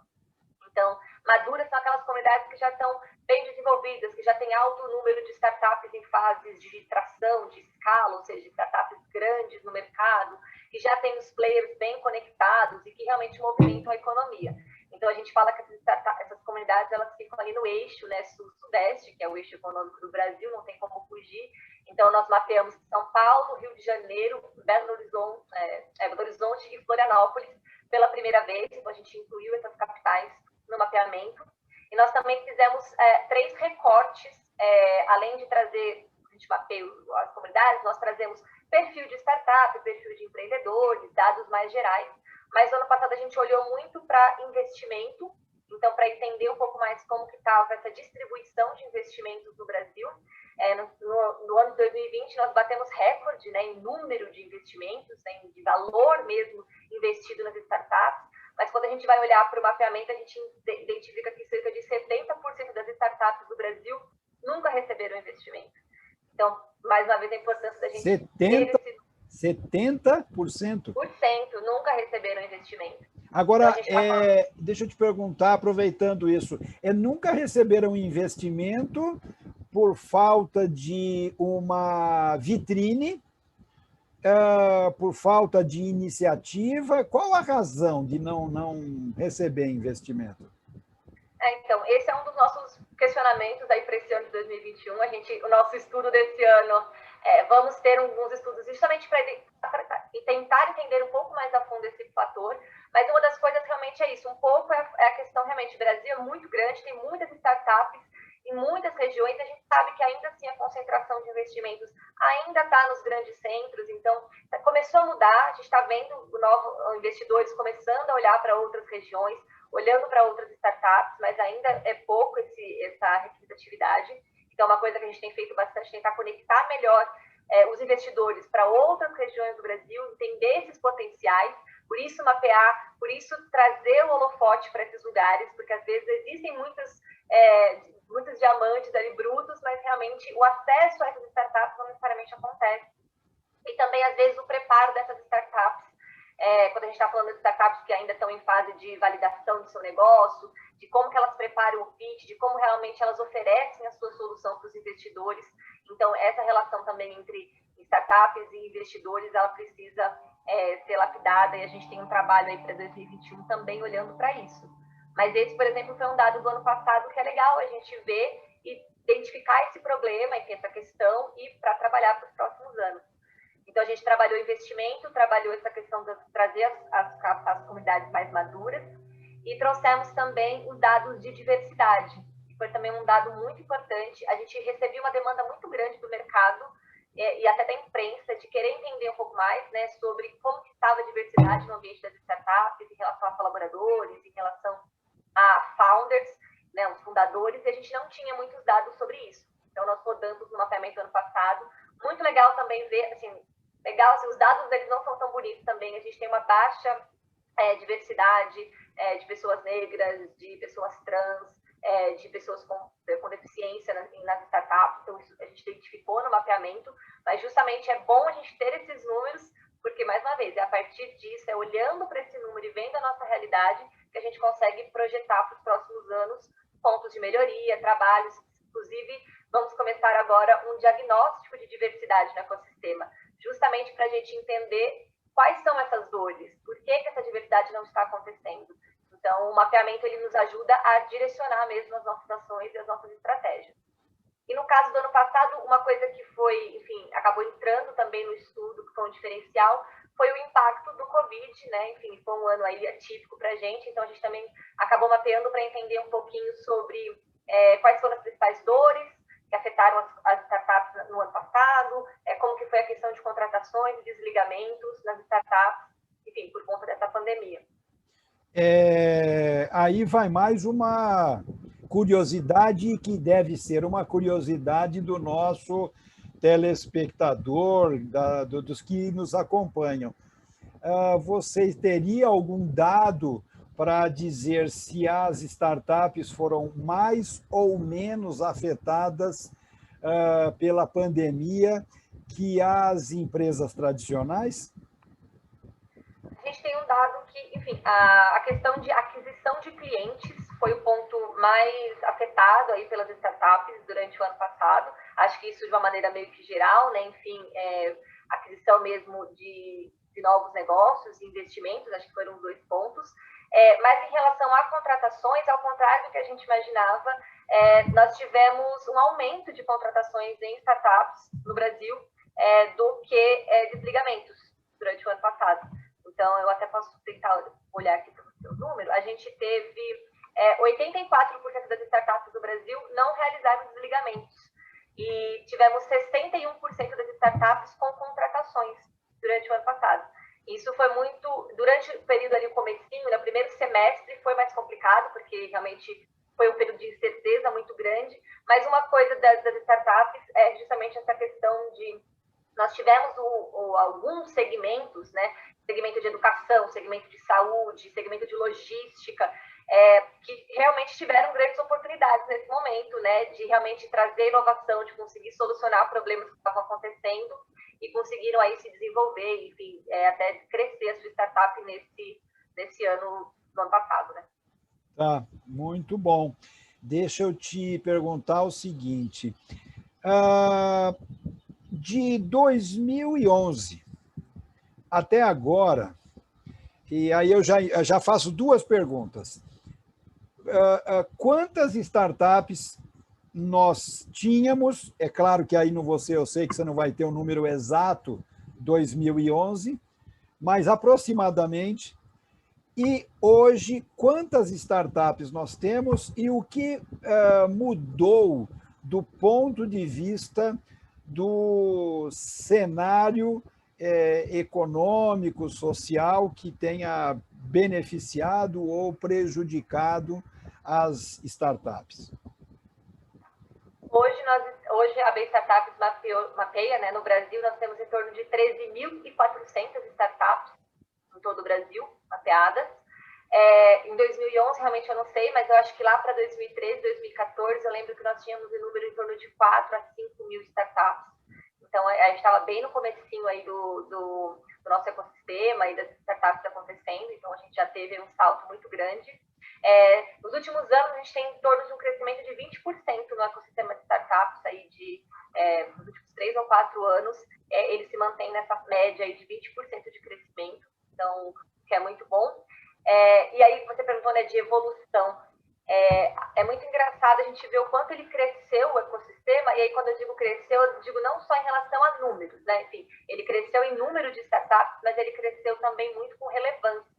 [SPEAKER 2] Então, maduras são aquelas comunidades que já estão bem desenvolvidas, que já têm alto número de startups em fases de tração, de escala, ou seja, de startups grandes no mercado, que já têm os players bem conectados e que realmente movimentam a economia. Então, a gente fala que essas comunidades elas ficam ali no eixo, né, sul-sudeste, que é o eixo econômico do Brasil, não tem como fugir. Então, nós mapeamos São Paulo, Rio de Janeiro, Belo Horizonte e Florianópolis pela primeira vez. Então, a gente incluiu essas capitais no mapeamento. E nós também fizemos 3 recortes, além de trazer, a gente mapeia as comunidades, nós trazemos perfil de startup, perfil de empreendedores, dados mais gerais. Mas no ano passado a gente olhou muito para investimento, então para entender um pouco mais como que estava essa distribuição de investimentos no Brasil. No ano de 2020 nós batemos recorde, né, em número de investimentos, né, de valor mesmo investido nas startups. Mas quando a gente vai olhar para o mapeamento, a gente identifica que cerca de 70% das startups do Brasil nunca receberam investimento. Então, mais uma vez, a importância da gente...
[SPEAKER 1] 70%?
[SPEAKER 2] Nunca receberam investimento.
[SPEAKER 1] Agora, deixa eu te perguntar, aproveitando isso, nunca receberam investimento por falta de uma vitrine, por falta de iniciativa? Qual a razão de não receber investimento?
[SPEAKER 2] Então, esse é um dos nossos questionamentos aí para esse ano de 2021. O nosso estudo desse ano, vamos ter alguns estudos justamente para tentar entender um pouco mais a fundo esse fator, mas uma das coisas realmente é isso, um pouco é a questão realmente, o Brasil é muito grande, tem muitas startups em muitas regiões, a gente sabe que ainda assim a concentração de investimentos ainda está nos grandes centros, então começou a mudar, a gente está vendo investidores começando a olhar para outras regiões, olhando para outras startups, mas ainda é pouco essa representatividade. Então, uma coisa que a gente tem feito bastante é tentar conectar melhor os investidores para outras regiões do Brasil, entender esses potenciais, por isso mapear, por isso trazer o holofote para esses lugares, porque às vezes existem muitos diamantes ali brutos, mas realmente o acesso a essas startups não necessariamente acontece. E também, às vezes, o preparo dessas startups, quando a gente está falando de startups que ainda estão em fase de validação do seu negócio, de como que elas preparam o pitch, de como realmente elas oferecem a sua solução para os investidores. Então, essa relação também entre startups e investidores, ela precisa ser lapidada, e a gente tem um trabalho aí para 2021 também olhando para isso. Mas esse, por exemplo, foi um dado do ano passado que é legal a gente ver e identificar esse problema e essa questão e para trabalhar para os próximos anos. Então, a gente trabalhou investimento, trabalhou essa questão de trazer as comunidades mais maduras e trouxemos também os dados de diversidade, que foi também um dado muito importante. A gente recebeu uma demanda muito grande do mercado e até da imprensa, de querer entender um pouco mais, né, sobre como que estava a diversidade no ambiente das startups, em relação a colaboradores, em relação a founders, né, os fundadores, e a gente não tinha muitos dados sobre isso. Então, nós rodamos no mapeamento ano passado. Muito legal também ver, assim, legal, assim, os dados deles não são tão bonitos também. A gente tem uma baixa diversidade de pessoas negras, de pessoas trans, de pessoas com deficiência nas startups. Então, isso a gente identificou no mapeamento, mas justamente é bom a gente ter esses números, porque, mais uma vez, é a partir disso, é olhando para esse número e vendo a nossa realidade, que a gente consegue projetar para os próximos anos pontos de melhoria, trabalhos. Inclusive, vamos começar agora um diagnóstico de diversidade no ecossistema, justamente para a gente entender quais são essas dores, por que essa diversidade não está acontecendo. Então, o mapeamento ele nos ajuda a direcionar mesmo as nossas ações e as nossas estratégias. E no caso do ano passado, uma coisa que foi, enfim, acabou entrando também no estudo, que foi um diferencial, foi o impacto do Covid, né? Enfim, foi um ano aí atípico para a gente, então a gente também acabou mapeando para entender um pouquinho sobre quais foram as principais dores que afetaram as startups no ano passado, como que foi a questão de contratações e desligamentos nas startups, enfim, por conta dessa pandemia.
[SPEAKER 1] Aí vai mais uma curiosidade que deve ser uma curiosidade do nosso telespectador, dos que nos acompanham. Vocês teriam algum dado para dizer se as startups foram mais ou menos afetadas pela pandemia que as empresas tradicionais?
[SPEAKER 2] A gente tem um dado que, enfim, a questão de aquisição de clientes foi o ponto mais afetado aí pelas startups durante o ano passado. Acho que isso de uma maneira meio que geral, né? Enfim, aquisição mesmo de novos negócios e investimentos, acho que foram os 2 pontos. Mas em relação a contratações, ao contrário do que a gente imaginava, nós tivemos um aumento de contratações em startups no Brasil do que desligamentos durante o ano passado. Então, eu até posso tentar olhar aqui para o seu número. A gente teve 84% das startups do Brasil não realizaram desligamentos. E tivemos 61% das startups com contratações durante o ano passado. Isso foi muito... Durante o período ali, o comecinho, no primeiro semestre, foi mais complicado, porque realmente foi um período de incerteza muito grande. Mas uma coisa das startups é justamente essa questão de... Nós tivemos alguns segmentos, né? Segmento de educação, segmento de saúde, segmento de logística, que realmente tiveram grandes oportunidades nesse momento, né, de realmente trazer inovação, de conseguir solucionar problemas que estavam acontecendo e conseguiram aí se desenvolver, enfim, até crescer a sua startup nesse ano, no ano passado, né?
[SPEAKER 1] Tá, muito bom. Deixa eu te perguntar o seguinte, de 2011 até agora, e aí eu já faço 2 perguntas. Quantas startups nós tínhamos? É claro que aí eu sei que você não vai ter o número exato, 2011, mas aproximadamente. E hoje, quantas startups nós temos e o que mudou do ponto de vista do cenário econômico, social, que tenha beneficiado ou prejudicado as startups?
[SPEAKER 2] Hoje a B Startups mapeia, né, no Brasil, nós temos em torno de 13.400 startups em todo o Brasil, mapeadas. Em 2011, realmente eu não sei, mas eu acho que lá para 2013, 2014, eu lembro que nós tínhamos um número em torno de 4 a 5 mil startups. Então, a gente estava bem no comecinho aí do nosso ecossistema e das startups acontecendo, então a gente já teve um salto muito grande. Nos últimos anos, a gente tem em torno de um crescimento de 20% no ecossistema de startups, aí nos últimos 3 ou 4 anos, ele se mantém nessa média aí de 20% de crescimento, então, que é muito bom. E aí, você perguntou, né, de evolução. É muito engraçado a gente ver o quanto ele cresceu, o ecossistema, e aí quando eu digo cresceu, eu digo não só em relação a números, né? Enfim, ele cresceu em número de startups, mas ele cresceu também muito com relevância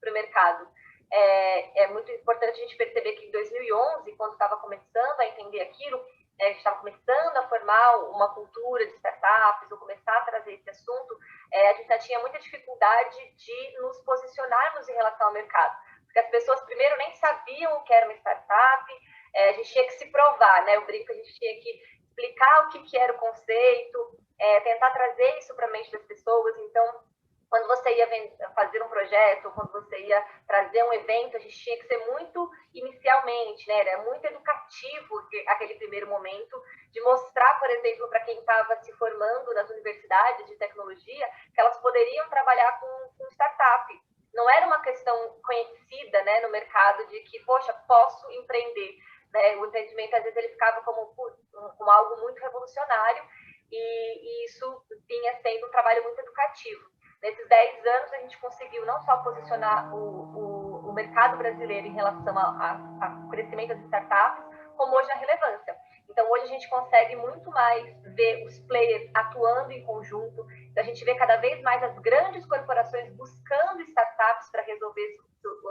[SPEAKER 2] para o mercado. É muito importante a gente perceber que em 2011, quando estava começando a entender aquilo, a gente estava começando a formar uma cultura de startups, ou começar a trazer esse assunto, a gente já tinha muita dificuldade de nos posicionarmos em relação ao mercado. Porque as pessoas, primeiro, nem sabiam o que era uma startup, a gente tinha que se provar, né? Eu brinco, a gente tinha que explicar o que era o conceito, tentar trazer isso para a mente das pessoas. Então, quando você ia fazer um projeto, quando você ia trazer um evento, a gente tinha que ser muito inicialmente, né? Era muito educativo aquele primeiro momento, de mostrar, por exemplo, para quem estava se formando nas universidades de tecnologia, que elas poderiam trabalhar com startup. Não era uma questão conhecida, né, no mercado de que, poxa, posso empreender. Né? O empreendimento, às vezes, ele ficava como algo muito revolucionário, e isso vinha sendo um trabalho muito educativo. Nesses 10 anos, a gente conseguiu não só posicionar o mercado brasileiro em relação ao crescimento das startups, como hoje a relevância. Então, hoje a gente consegue muito mais ver os players atuando em conjunto, a gente vê cada vez mais as grandes corporações buscando startups para resolver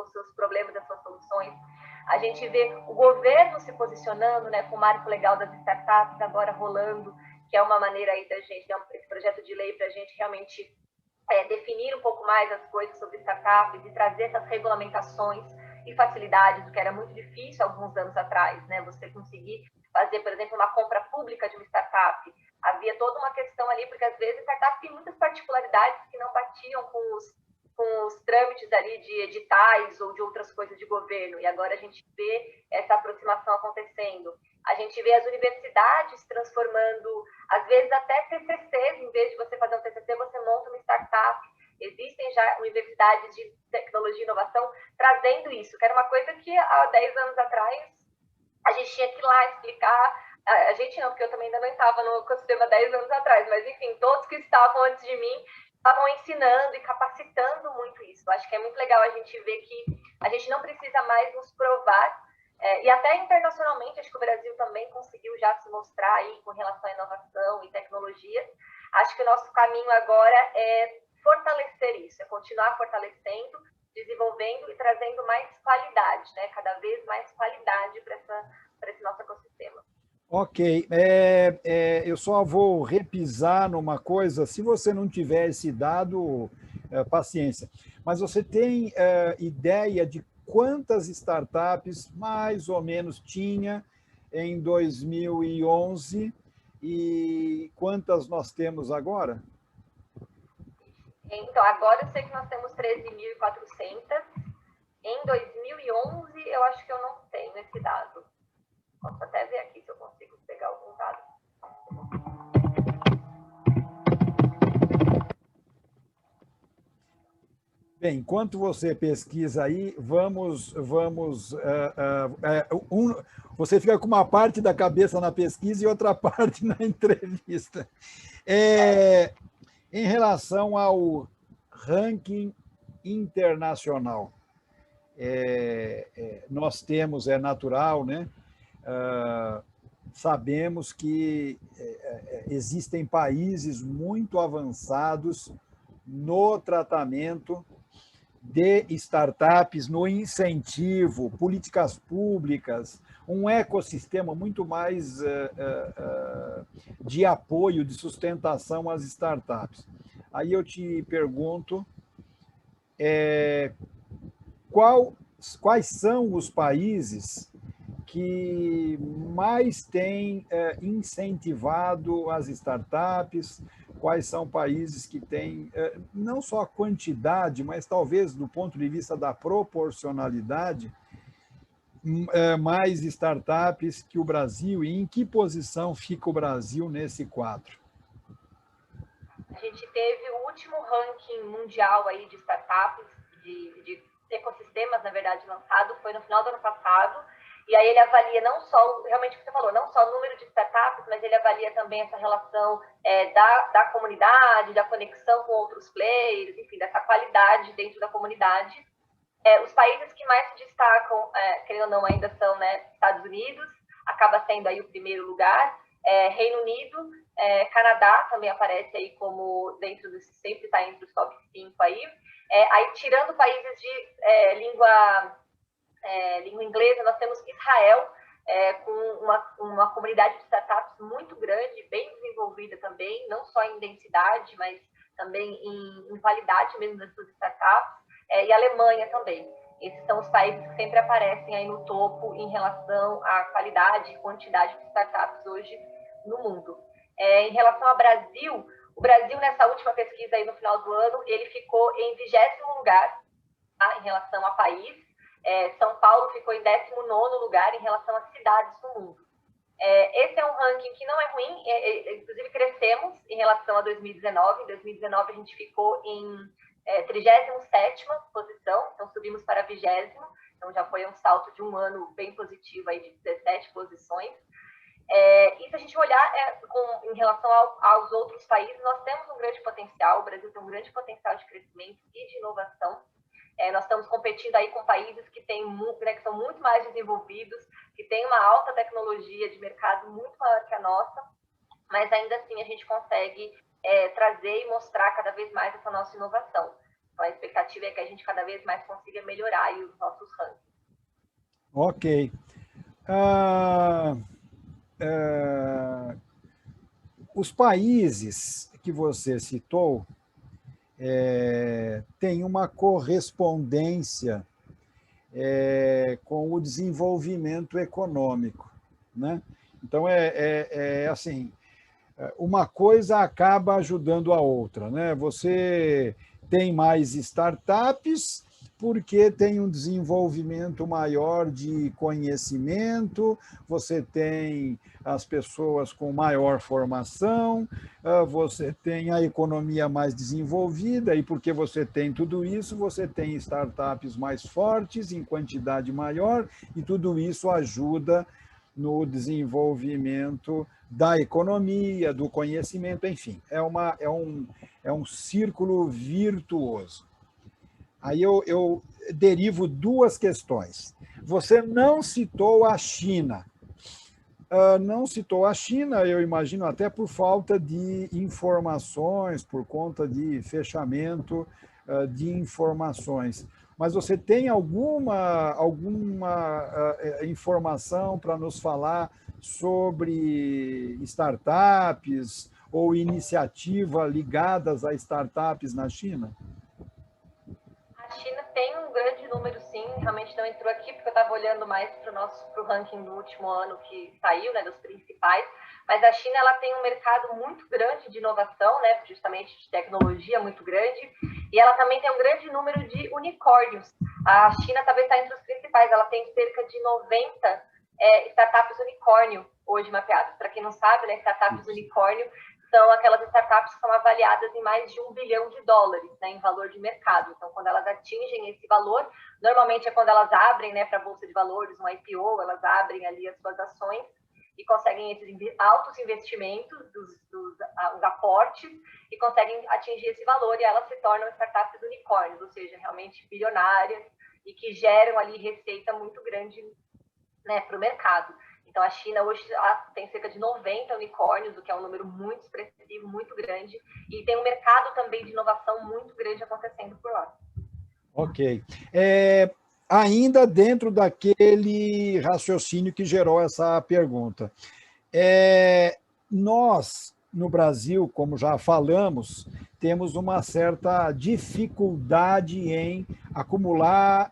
[SPEAKER 2] os seus problemas, as suas soluções. A gente vê o governo se posicionando, né, com o marco legal das startups agora rolando, que é uma maneira aí da gente, esse projeto de lei para a gente realmente definir um pouco mais as coisas sobre startups e trazer essas regulamentações e facilidades, o que era muito difícil alguns anos atrás, né? Você conseguir fazer, por exemplo, uma compra pública de uma startup. Havia toda uma questão ali, porque às vezes a startup tem muitas particularidades que não batiam com os trâmites ali de editais ou de outras coisas de governo, e agora a gente vê essa aproximação acontecendo. A gente vê as universidades transformando, às vezes até TCCs, em vez de você fazer um TCC, você monta uma startup. Existem já universidades de tecnologia e inovação trazendo isso, que era uma coisa que há 10 anos atrás a gente tinha que ir lá explicar. A gente não, porque eu também ainda não estava no ecossistema 10 anos atrás, mas enfim, todos que estavam antes de mim estavam ensinando e capacitando muito isso. Eu acho que é muito legal a gente ver que a gente não precisa mais nos provar, e até internacionalmente, acho que o Brasil também conseguiu já se mostrar aí com relação à inovação e tecnologia. Acho que o nosso caminho agora é fortalecer isso, é continuar fortalecendo, desenvolvendo e trazendo mais qualidade, né? Cada vez mais qualidade para esse nosso ecossistema.
[SPEAKER 1] Ok, eu só vou repisar numa coisa, se você não tiver esse dado, paciência, mas você tem ideia de quantas startups mais ou menos tinha em 2011 e quantas nós temos agora?
[SPEAKER 2] Então, agora eu sei que nós temos 13.400. Em 2011, eu acho que eu não tenho esse dado. Posso até ver aqui se eu consigo pegar algum dado.
[SPEAKER 1] Bem, enquanto você pesquisa aí, você fica com uma parte da cabeça na pesquisa e outra parte na entrevista. Em relação ao ranking internacional, nós temos, é natural, né? Sabemos que existem países muito avançados no tratamento de startups, no incentivo, políticas públicas, um ecossistema muito mais de apoio, de sustentação às startups. Aí eu te pergunto, quais são os países que mais têm incentivado as startups, quais são países que têm não só a quantidade, mas talvez do ponto de vista da proporcionalidade, mais startups que o Brasil, e em que posição fica o Brasil nesse quadro?
[SPEAKER 2] A gente teve o último ranking mundial aí de startups, de ecossistemas, na verdade, lançado, foi no final do ano passado. E aí ele avalia não só, realmente o que você falou, não só o número de startups, mas ele avalia também essa relação da comunidade, da conexão com outros players, enfim, dessa qualidade dentro da comunidade. Os países que mais se destacam, querendo ou não, ainda são, né, Estados Unidos, acaba sendo aí o primeiro lugar, Reino Unido, Canadá também aparece aí como dentro dos, sempre está entre os top 5 aí. Aí, tirando países de língua inglesa, nós temos Israel, com uma comunidade de startups muito grande, bem desenvolvida também, não só em densidade, mas também em qualidade mesmo das suas startups, e a Alemanha também. Esses são os países que sempre aparecem aí no topo em relação à qualidade e quantidade de startups hoje no mundo. Em relação ao Brasil, o Brasil, nessa última pesquisa aí no final do ano, ele ficou em 20º lugar, tá, em relação a país. São Paulo ficou em 19º lugar em relação às cidades do mundo. Esse é um ranking que não é ruim, inclusive crescemos em relação a 2019. Em 2019 a gente ficou em 37ª posição, então subimos para a 20ª, então já foi um salto de um ano bem positivo aí de 17 posições. E se a gente olhar em relação aos outros países, nós temos um grande potencial, o Brasil tem um grande potencial de crescimento e de inovação. Nós estamos competindo aí com países que são muito mais desenvolvidos, que têm uma alta tecnologia de mercado muito maior que a nossa, mas ainda assim a gente consegue trazer e mostrar cada vez mais essa nossa inovação. Então a expectativa é que a gente cada vez mais consiga melhorar aí os nossos rankings.
[SPEAKER 1] Ok. Os países que você citou têm uma correspondência com o desenvolvimento econômico, né? Então, assim, uma coisa acaba ajudando a outra, né? Você tem mais startups porque tem um desenvolvimento maior de conhecimento, você tem as pessoas com maior formação, você tem a economia mais desenvolvida, e porque você tem tudo isso, você tem startups mais fortes, em quantidade maior, e tudo isso ajuda no desenvolvimento da economia, do conhecimento, enfim, é um círculo virtuoso. Aí eu derivo duas questões. Você não citou a China. Não citou a China, eu imagino até por falta de informações, por conta de fechamento de informações. Mas você tem alguma informação para nos falar sobre startups ou iniciativas ligadas a startups na China?
[SPEAKER 2] A China tem um grande número, sim, realmente não entrou aqui, porque eu estava olhando mais para o ranking do último ano que saiu, né, dos principais, mas a China ela tem um mercado muito grande de inovação, né, justamente de tecnologia muito grande, e ela também tem um grande número de unicórnios. A China talvez está entre os principais, ela tem cerca de 90 startups unicórnio hoje mapeadas. Para quem não sabe, né, startups unicórnio são aquelas startups que são avaliadas em mais de $1 bilhão, né, em valor de mercado. Então, quando elas atingem esse valor, normalmente é quando elas abrem, né, para a Bolsa de Valores, um IPO, elas abrem ali as suas ações e conseguem esses altos investimentos, os aportes, e conseguem atingir esse valor, e elas se tornam startups unicórnios, ou seja, realmente bilionárias, e que geram ali receita muito grande, né, para o mercado. Então, a China hoje tem cerca de 90 unicórnios, o que é um número muito expressivo, muito grande, e tem um mercado também de inovação muito grande acontecendo por lá.
[SPEAKER 1] Ok. Ainda dentro daquele raciocínio que gerou essa pergunta, nós, no Brasil, como já falamos, temos uma certa dificuldade em acumular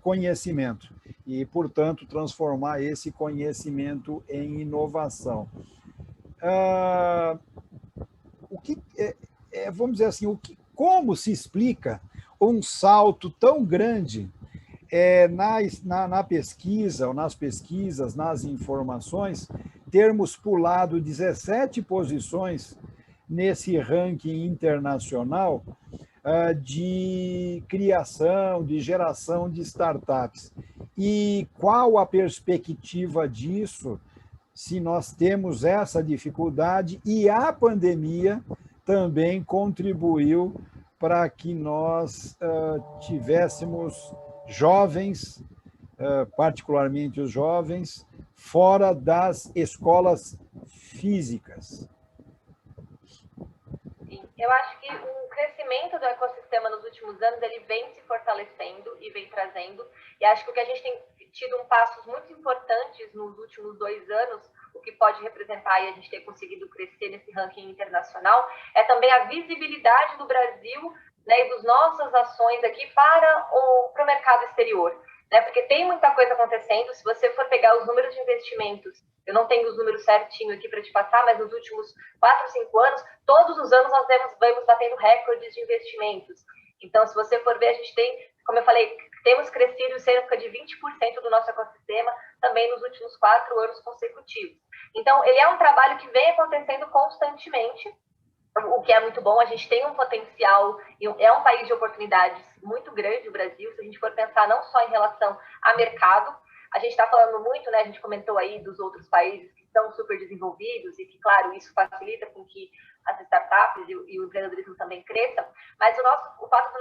[SPEAKER 1] conhecimento e, portanto, transformar esse conhecimento em inovação. Vamos dizer assim, como se explica um salto tão grande na pesquisa, ou nas pesquisas, nas informações, termos pulado 17 posições nesse ranking internacional de criação, de geração de startups. E qual a perspectiva disso, se nós temos essa dificuldade, e a pandemia também contribuiu para que nós tivéssemos jovens, particularmente os jovens, fora das escolas físicas.
[SPEAKER 2] Sim, eu acho que o crescimento do ecossistema nos últimos anos ele vem se fortalecendo e vem trazendo, e acho que o que a gente tem tido passos muito importantes nos últimos 2 anos, o que pode representar e a gente ter conseguido crescer nesse ranking internacional, é também a visibilidade do Brasil, né, e das nossas ações aqui para o mercado exterior. Né, porque tem muita coisa acontecendo. Se você for pegar os números de investimentos, eu não tenho os números certinho aqui para te passar, mas nos últimos 4, 5 anos, todos os anos nós vamos batendo recordes de investimentos. Então, se você for ver, a gente tem, como eu falei, temos crescido cerca de 20% do nosso ecossistema também nos últimos 4 anos consecutivos. Então, ele é um trabalho que vem acontecendo constantemente, o que é muito bom. A gente tem um potencial, é um país de oportunidades muito grande, o Brasil, se a gente for pensar não só em relação a mercado. A gente está falando muito, né, a gente comentou aí dos outros países que estão super desenvolvidos e que, claro, isso facilita com que as startups e o empreendedorismo também cresçam, mas o fato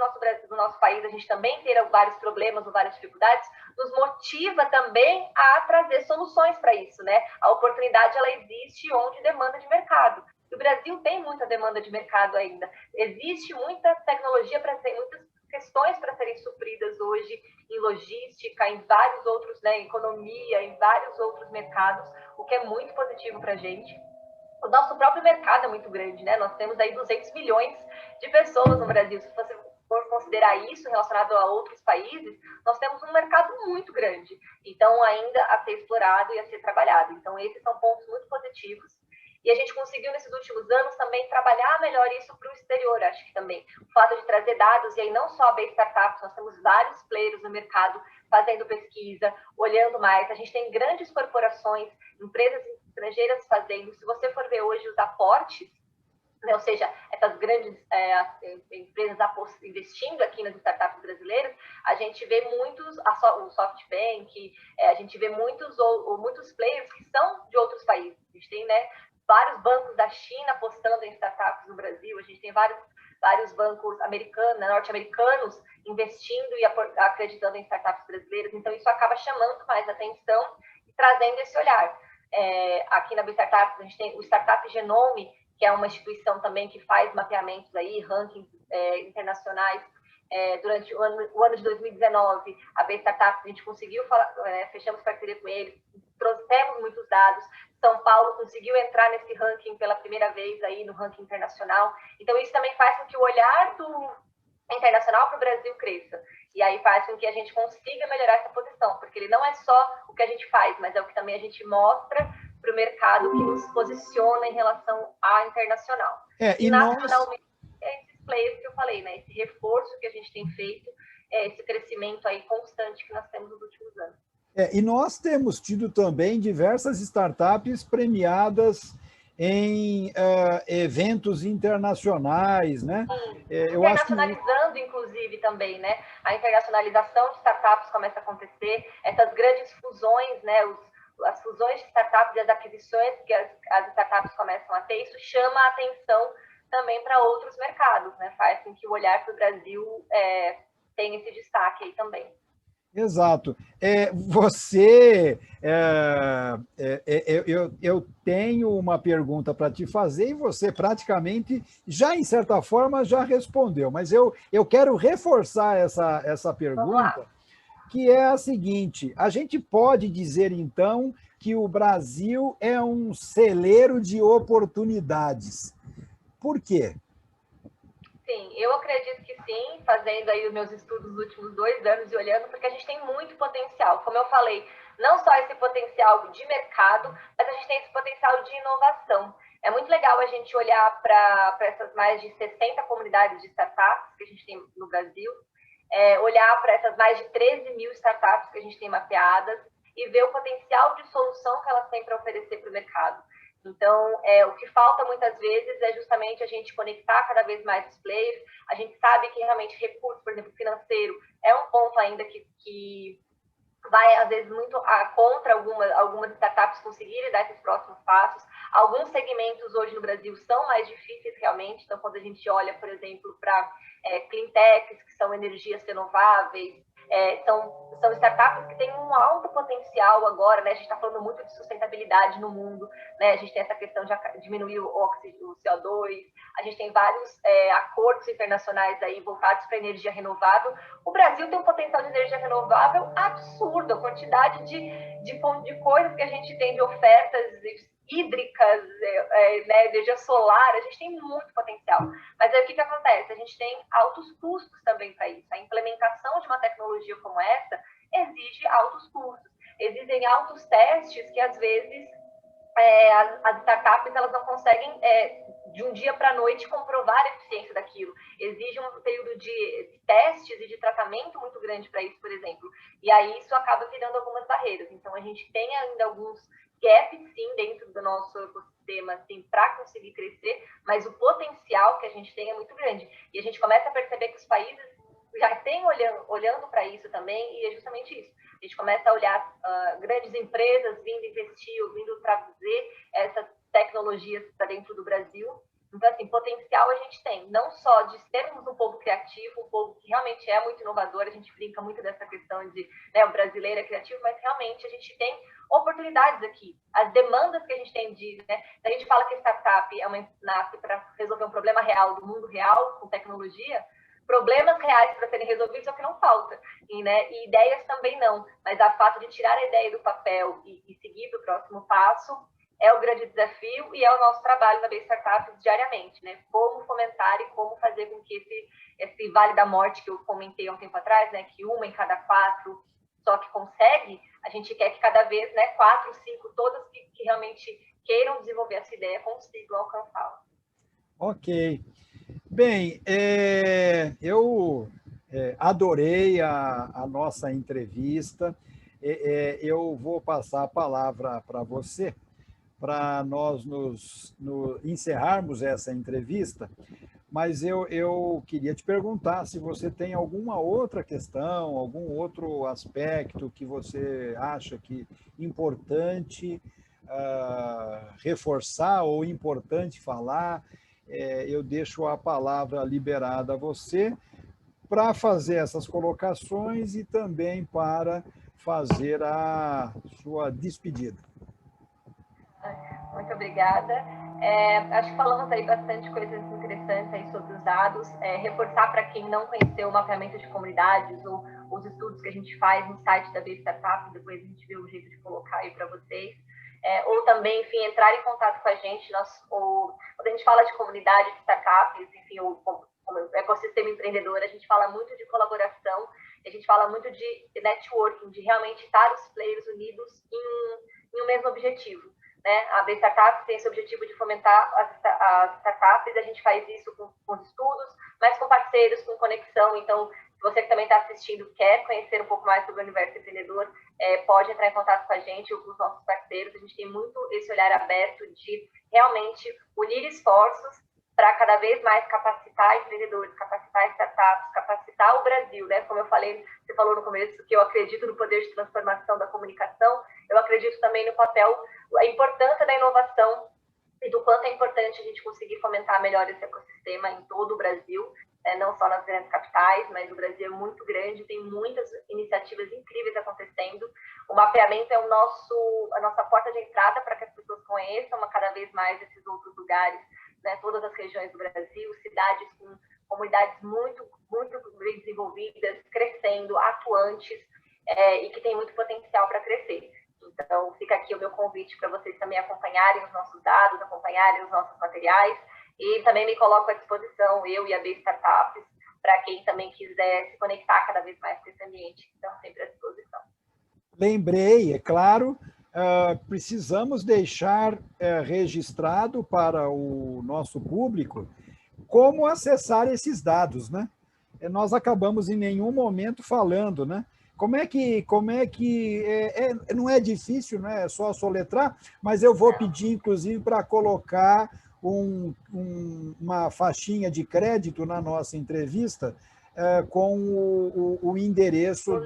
[SPEAKER 2] do nosso país a gente também ter vários problemas ou várias dificuldades nos motiva também a trazer soluções para isso, né? A oportunidade, ela existe onde demanda de mercado. O Brasil tem muita demanda de mercado ainda. Existe muita tecnologia para ser, muitas questões para serem supridas hoje em logística, em vários outros, né, economia, em vários outros mercados, o que é muito positivo para a gente. O nosso próprio mercado é muito grande, né? Nós temos aí 200 milhões de pessoas no Brasil. Se você for considerar isso relacionado a outros países, nós temos um mercado muito grande. Então, ainda a ser explorado e a ser trabalhado. Então, esses são pontos muito positivos. E a gente conseguiu, nesses últimos anos, também trabalhar melhor isso para o exterior, acho que também. O fato de trazer dados, e aí não só a Base Startups, nós temos vários players no mercado fazendo pesquisa, olhando mais. A gente tem grandes corporações, empresas estrangeiras fazendo. Se você for ver hoje os aportes, né, ou seja, essas grandes empresas investindo aqui nas startups brasileiras, a gente vê muitos, o SoftBank, a gente vê muitos players que são de outros países. A gente tem, né, vários bancos da China apostando em startups no Brasil, a gente tem vários bancos norte-americanos investindo e acreditando em startups brasileiras, então isso acaba chamando mais atenção e trazendo esse olhar. Aqui na Startups, a gente tem o Startup Genome, que é uma instituição também que faz mapeamentos aí, rankings internacionais. Durante o ano de 2019, a B-Startups, a gente conseguiu fechamos parceria com eles, trouxemos muitos dados. São Paulo conseguiu entrar nesse ranking pela primeira vez aí no ranking internacional. Então, isso também faz com que o olhar do internacional para o Brasil cresça. E aí faz com que a gente consiga melhorar essa posição, porque ele não é só o que a gente faz, mas é o que também a gente mostra para o mercado, que nos posiciona em relação à internacional. E nacionalmente, esses players que eu falei, né? Esse reforço que a gente tem feito, esse crescimento aí constante que nós temos nos últimos anos.
[SPEAKER 1] E nós temos tido também diversas startups premiadas em eventos internacionais, né?
[SPEAKER 2] Internacionalizando, inclusive, também, né? A internacionalização de startups começa a acontecer, essas grandes fusões, né? As fusões de startups e as aquisições que as startups começam a ter, isso chama a atenção também para outros mercados, né? Faz com que o olhar para o Brasil tenha esse destaque aí também.
[SPEAKER 1] Exato. Eu tenho uma pergunta para te fazer e você praticamente, já em certa forma, já respondeu, mas eu quero reforçar essa pergunta, que é a seguinte: a gente pode dizer, então, que o Brasil é um celeiro de oportunidades. Por quê?
[SPEAKER 2] Sim, eu acredito que sim, fazendo aí os meus estudos nos últimos 2 anos e olhando, porque a gente tem muito potencial. Como eu falei, não só esse potencial de mercado, mas a gente tem esse potencial de inovação. É muito legal a gente olhar para essas mais de 60 comunidades de startups que a gente tem no Brasil, olhar para essas mais de 13 mil startups que a gente tem mapeadas e ver o potencial de solução que elas têm para oferecer para o mercado. Então, o que falta muitas vezes é justamente a gente conectar cada vez mais os players. A gente sabe que realmente recurso, por exemplo, financeiro, é um ponto ainda que vai, às vezes, muito contra algumas startups conseguirem dar esses próximos passos. Alguns segmentos hoje no Brasil são mais difíceis realmente. Então, quando a gente olha, por exemplo, para clean techs, que são energias renováveis, São startups que têm um alto potencial agora, né? A gente está falando muito de sustentabilidade no mundo, né? A gente tem essa questão de diminuir o CO2, a gente tem vários acordos internacionais aí voltados para energia renovável. O Brasil tem um potencial de energia renovável absurdo, a quantidade de coisas que a gente tem, de ofertas hídricas, né, energia solar, a gente tem muito potencial. Mas aí o que acontece? A gente tem altos custos também para isso. A implementação de uma tecnologia como essa exige altos custos. Existem altos testes que, às vezes, as startups elas não conseguem, de um dia para a noite, comprovar a eficiência daquilo. Exige um período de testes e de tratamento muito grande para isso, por exemplo. E aí isso acaba criando algumas barreiras. Então, a gente tem ainda alguns gaps, sim, dentro do nosso ecossistema, assim, para conseguir crescer, mas o potencial que a gente tem é muito grande. E a gente começa a perceber que os países já têm olhando para isso também, e é justamente isso. A gente começa a olhar grandes empresas vindo investir, ou vindo trazer essas tecnologias para dentro do Brasil. Então, assim, potencial a gente tem, não só de sermos um povo criativo, um povo que realmente é muito inovador, a gente brinca muito dessa questão de, né, o brasileiro é criativo, mas realmente a gente tem oportunidades aqui. As demandas que a gente tem né, a gente fala que a startup nasce para resolver um problema real do mundo real, com tecnologia, problemas reais para serem resolvidos é o que não falta. E ideias também não, mas o fato de tirar a ideia do papel e seguir para o próximo passo é o grande desafio e é o nosso trabalho na B Startups diariamente, né? Como fomentar e como fazer com que esse vale da morte que eu comentei há um tempo atrás, né? Que 1 em cada 4 só que consegue, a gente quer que cada vez, né, 4, 5, todas que realmente queiram desenvolver essa ideia consigam alcançá-la.
[SPEAKER 1] Ok. Bem, eu adorei a nossa entrevista. Eu vou passar a palavra para você, para nós encerrarmos essa entrevista, mas eu queria te perguntar se você tem alguma outra questão, algum outro aspecto que você acha que importante reforçar ou importante falar. Eu deixo a palavra liberada a você para fazer essas colocações e também para fazer a sua despedida.
[SPEAKER 2] Muito obrigada. Acho que falamos aí bastante coisas interessantes aí sobre os dados. Reforçar para quem não conheceu o mapeamento de comunidades ou os estudos que a gente faz no site da B Startup, depois a gente vê um jeito de colocar aí para vocês. Ou também, enfim, entrar em contato com a gente. Quando a gente fala de comunidade de startups, enfim, como ecossistema empreendedor, a gente fala muito de colaboração, a gente fala muito de networking, de realmente estar os players unidos em um mesmo objetivo. Né? A B Startups tem esse objetivo de fomentar as startups, a gente faz isso com estudos, mas com parceiros, com conexão. Então, se você que também está assistindo quer conhecer um pouco mais sobre o universo empreendedor, pode entrar em contato com a gente ou com os nossos parceiros. A gente tem muito esse olhar aberto de realmente unir esforços para cada vez mais capacitar empreendedores, capacitar startups, capacitar o Brasil, né? Como eu falei, você falou no começo que eu acredito no poder de transformação da comunicação, eu acredito também no papel, a importância da inovação e do quanto é importante a gente conseguir fomentar melhor esse ecossistema em todo o Brasil, não só nas grandes capitais, mas o Brasil é muito grande, tem muitas iniciativas incríveis acontecendo. O mapeamento é a nossa porta de entrada para que as pessoas conheçam cada vez mais esses outros lugares, né, todas as regiões do Brasil, cidades com comunidades muito, muito bem desenvolvidas, crescendo, atuantes, e que tem muito potencial para crescer. Então, fica aqui o meu convite para vocês também acompanharem os nossos dados, acompanharem os nossos materiais, e também me coloco à disposição, eu e a B Startups, para quem também quiser se conectar cada vez mais com esse ambiente. Então, sempre à disposição.
[SPEAKER 1] Lembrei, é claro, precisamos deixar registrado para o nosso público como acessar esses dados, né? Nós acabamos em nenhum momento falando, né? Como é que não é difícil, né? É só soletrar, mas eu vou pedir, inclusive, para colocar uma faixinha de crédito na nossa entrevista com o endereço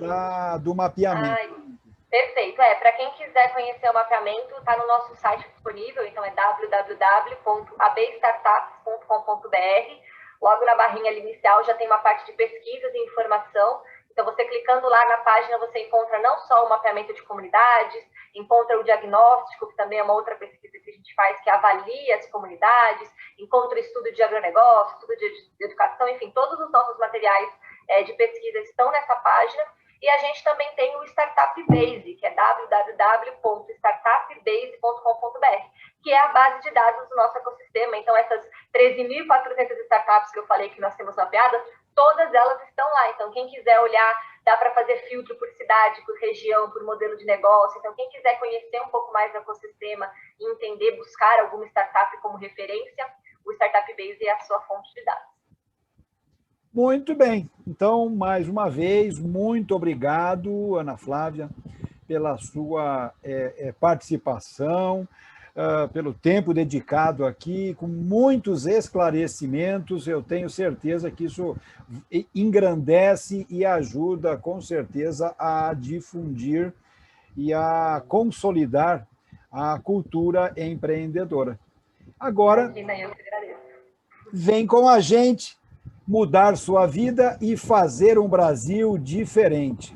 [SPEAKER 1] do mapeamento.
[SPEAKER 2] Perfeito. Para quem quiser conhecer o mapeamento, está no nosso site disponível, então é www.abstartups.com.br. Logo na barrinha ali inicial já tem uma parte de pesquisas e informação. Então, você clicando lá na página, você encontra não só o mapeamento de comunidades, encontra o diagnóstico, que também é uma outra pesquisa que a gente faz, que avalia as comunidades, encontra o estudo de agronegócio, estudo de educação, enfim, todos os nossos materiais de pesquisa estão nessa página. E a gente também tem o Startup Base, que é www.startupbase.com.br, que é a base de dados do nosso ecossistema. Então, essas 13.400 startups que eu falei que nós temos mapeadas, todas elas estão lá. Então, quem quiser olhar, dá para fazer filtro por cidade, por região, por modelo de negócio. Então, quem quiser conhecer um pouco mais do ecossistema e entender, buscar alguma startup como referência, o Startup Base é a sua fonte de dados.
[SPEAKER 1] Muito bem. Então, mais uma vez, muito obrigado, Ana Flávia, pela sua participação, pelo tempo dedicado aqui, com muitos esclarecimentos. Eu tenho certeza que isso engrandece e ajuda, com certeza, a difundir e a consolidar a cultura empreendedora. Agora, vem com a gente mudar sua vida e fazer um Brasil diferente.